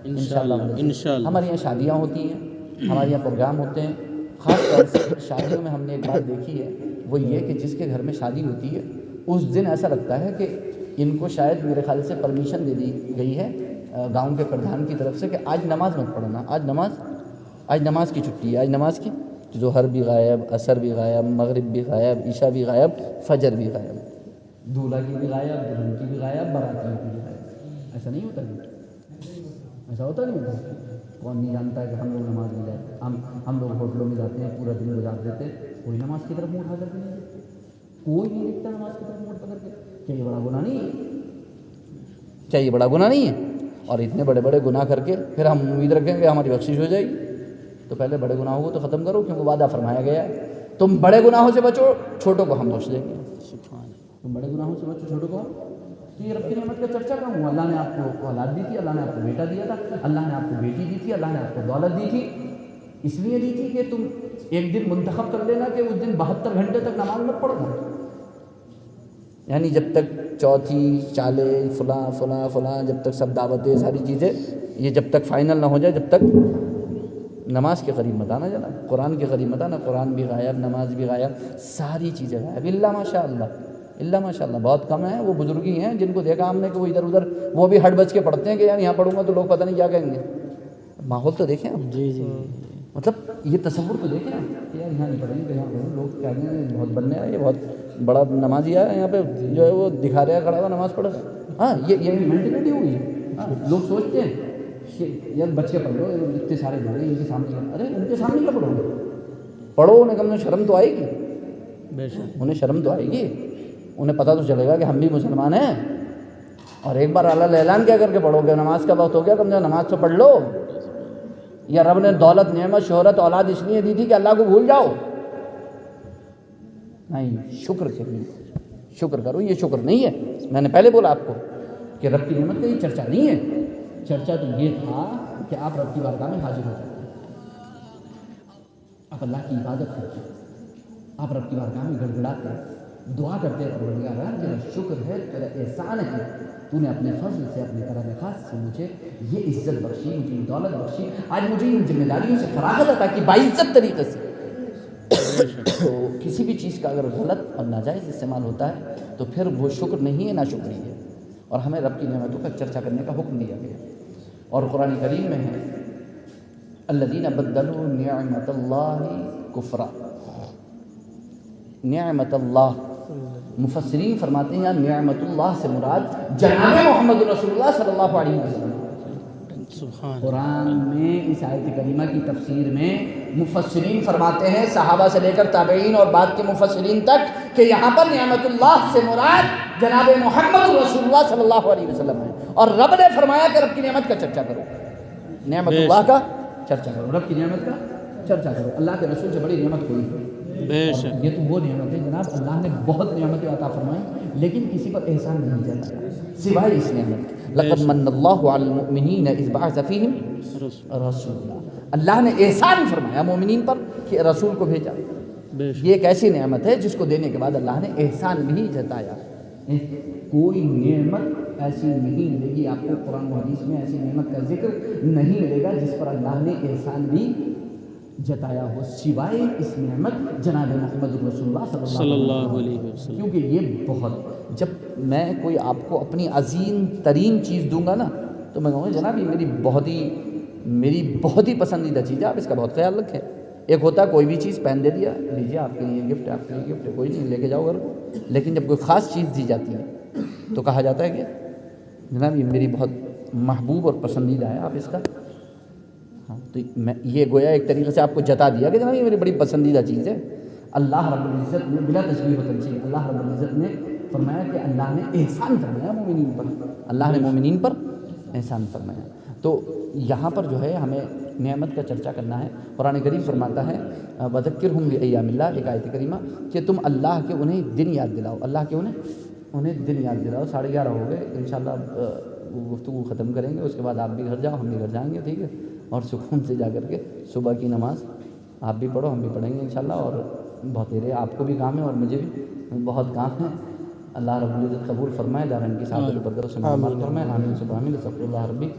انشاءاللہ. ہمارے یہاں شادیاں ہوتی ہیں, ہمارے یہاں پروگرام ہوتے ہیں. خاص طور سے شادیوں میں ہم نے ایک بات دیکھی ہے, وہ یہ کہ جس کے گھر میں شادی ہوتی ہے اس دن ایسا لگتا ہے کہ ان کو شاید میرے خیال سے پرمیشن دے دی گئی ہے گاؤں کے پردھان کی طرف سے کہ آج نماز مت پڑھنا, آج نماز کی چھٹی ہے, آج نماز کی. ظہر بھی غائب, عصر بھی غائب, مغرب بھی غائب, عشاء بھی غائب, فجر بھی غائب, دولہا کی بھی غائب, دلہن کی بھی غائب, باراتیوں کی بھی غائب. ایسا نہیں ہوتا, ایسا ہوتا نہیں ہوتا. کون نہیں جانتا ہے کہ ہم لوگ نماز میں جائیں. ہم لوگ ہوٹلوں میں جاتے ہیں, پورا دن گزار دیتے ہیں, کوئی نماز کی طرف منہ اٹھا کر کے نہیں دیتے, کوئی نہیں دیکھتا نماز کی طرف منہ اٹھا کر کے. کیا یہ بڑا گناہ نہیں ہے؟ کیا یہ بڑا گناہ نہیں ہے؟ اور اتنے بڑے بڑے گناہ کر کے پھر ہم امید رکھیں کہ ہماری بخشش ہو جائے گی. تو پہلے بڑے گناہوں کو تو ختم کرو, کیونکہ وعدہ فرمایا گیا ہے تم بڑے گناہوں سے بچو, چھوٹوں کو ہم بخش دیں گے. تم بڑے گناہوں سے بچو, چھوٹوں کو. تو یہ رب کی نعمت کا چرچا کر ہوں. اللہ نے آپ کو اولاد دی تھی, اللہ نے آپ کو بیٹا دیا تھا, اللہ نے آپ کو بیٹی دی تھی, اللہ نے آپ کو دولت دی تھی. اس لیے دی تھی کہ تم ایک دن منتخب کر لینا کہ اس دن 72 گھنٹے تک نماز مت پڑھنا. یعنی جب تک چوتھی, چالے, فلاں جب تک سب دعوتیں, ساری چیزیں یہ جب تک فائنل نہ ہو جائے, جب تک نماز کے قریب مت آنا جانا, قرآن کے قریب مت آنا. قرآن بھی غائب, نماز بھی غائب, ساری چیزیں غائب. اللہ ماشاء اللہ بہت کم ہیں وہ بزرگی ہیں جن کو دیکھا ہم نے کہ وہ ادھر ادھر وہ بھی ہٹ بچ کے پڑھتے ہیں کہ یار یہاں پڑھوں گا تو لوگ پتہ نہیں کیا کہیں گے. ماحول تو دیکھیں ہم.
جی
مطلب یہ تصور تو دیکھیں کہ یار یہاں نہیں پڑھیں گے, یہاں پڑھیں. لوگ کہہ رہے ہیں بہت بننے آئے, یہ بہت بڑا نمازی آیا یہاں پہ جو ہے وہ دکھا رہا ہے کھڑا ہوا نماز پڑھ رہا ہے. ہاں یہ مینٹلٹی ہوئی ہے. لوگ سوچتے ہیں کہ یار بچے پڑھ لو, اتنے سارے لوگ ہیں ان کے سامنے, ارے ان کے سامنے کیا پڑھو گے, پڑھو. انہیں کم شرم تو آئے گی, انہیں شرم تو آئے گی, انہیں پتہ تو چلے گا کہ ہم بھی مسلمان ہیں. اور ایک بار اللہ اعلان کیا کر کے پڑھو گے نماز کا وقت ہو گیا, کم سے کم نماز تو پڑھ لو. یا رب نے دولت, نعمت, شہرت, اولاد اس لیے دی تھی کہ اللہ کو بھول جاؤ؟ نہیں, شکر کرو. یہ شکر نہیں ہے. میں نے پہلے بولا آپ کو کہ رب کی نعمت کا یہ چرچا نہیں ہے. چرچا تو یہ تھا کہ آپ رب کی بارگاہ میں حاضر ہو جائیں. آپ اللہ کی عبادت کرتے ہیں, آپ رب کی بارگاہ میں گڑ گڑاتے ہیں, دعا کرتے ہیں پروردگار تیرا شکر ہے, تیرا احسان ہے, تو نے اپنے فضل سے, اپنے کرم خاص سے مجھے یہ عزت بخشی, مجھے یہ دولت بخشی, آج مجھے ان ذمہ داریوں سے فراغت عطا کی باعزت طریقے سے. تو کسی بھی چیز کا اگر غلط اور ناجائز استعمال ہوتا ہے تو پھر وہ شکر نہیں ہے, ناشکری ہے. اور ہمیں رب کی نعمتوں کا چرچا کرنے کا حکم دیا گیا. اور قرآن کریم میں ہے الذین بدلوا نعمت اللہ کفرا. نعمت اللہ, مفسرین فرماتے ہیں نعمت اللہ سے مراد جناب محمد رسول اللہ صلی اللہ علیہ وسلم. قرآن میں اس آیت کریمہ کی تفسیر میں مفسرین فرماتے ہیں, صحابہ سے لے کر تابعین اور بعد کے مفسرین تک, کہ یہاں پر نعمت اللہ سے مراد جناب محمد رسول اللہ صلی اللہ علیہ وسلم ہے. اور رب نے فرمایا کہ رب کی نعمت کا چرچا کرو, نعمت اللہ کا چرچا کرو, رب کی نعمت کا چرچا کرو. اللہ کے رسول سے بڑی نعمت کوئی نہیں. یہ تو وہ نعمت ہے جناب, اللہ نے بہت نعمتیں عطا فرمائیں لیکن کسی پر احسان نہیں جتایا سوائے اس نعمت. لقد من اللہ علی المؤمنین اذ بعث فیہم رسولا. اللہ نے احسان فرمایا مومنین پر کہ رسول کو بھیجا. یہ ایک ایسی نعمت ہے جس کو دینے کے بعد اللہ نے احسان بھی جتایا. کوئی نعمت ایسی نہیں ملے گی آپ کو, قرآن و حدیث میں ایسی نعمت کا ذکر نہیں ملے گا جس پر اللہ نے احسان بھی جتایا ہو سوائے اس نعمت جناب محمد رسول اللہ صلی اللہ علیہ وسلم. کیونکہ یہ بہت, جب میں کوئی آپ کو اپنی عظیم ترین چیز دوں گا نا تو میں کہوں گا جناب یہ میری بہت ہی پسندیدہ چیز ہے, آپ اس کا بہت خیال رکھیں. ایک ہوتا ہے کوئی بھی چیز پہن دے دیا, لیجیے آپ کے لیے گفٹ ہے, آپ کے لیے گفٹ ہے, کوئی نہیں لے کے جاؤ گھر. لیکن جب کوئی خاص چیز دی جاتی ہے تو کہا جاتا ہے کہ جناب یہ میری بہت محبوب اور پسندیدہ ہے, آپ اس کا. ہاں تو میں یہ گویا ایک طریقے سے آپ کو جتا دیا کہ جناب یہ میری بڑی پسندیدہ چیز ہے. اللہ رب العزت نے بلا تشبیہ و تمثیل, اللہ رب العزت نے فرمایا کہ اللہ نے احسان فرمایا مومنین پر, اللہ نے مومنین پر احسان فرمایا. تو یہاں پر جو ہے ہمیں نعمت کا چرچا کرنا ہے. قرآن کریم فرماتا ہے وذکرہم بایام اللہ, ایک آیت کریمہ, کہ تم اللہ کے انہیں دن یاد دلاؤ, اللہ کے انہیں دن یاد دلاؤ. 11:30 ہو گئے, انشاءاللہ گفتگو ختم کریں گے, اس کے بعد آپ بھی گھر جاؤ, ہم بھی گھر جائیں گے, ٹھیک ہے. اور سکون سے جا کر کے صبح کی نماز آپ بھی پڑھو, ہم بھی پڑھیں گے انشاءاللہ. اور بہت دیر آپ کو بھی کام ہے اور مجھے بھی بہت کام ہے. اللہ رب العزت قبول فرمائے, دارن کی ساتھ برکت و سماعت فرمائے. آمین. سبحان اللہ, استغفر اللہ ربی.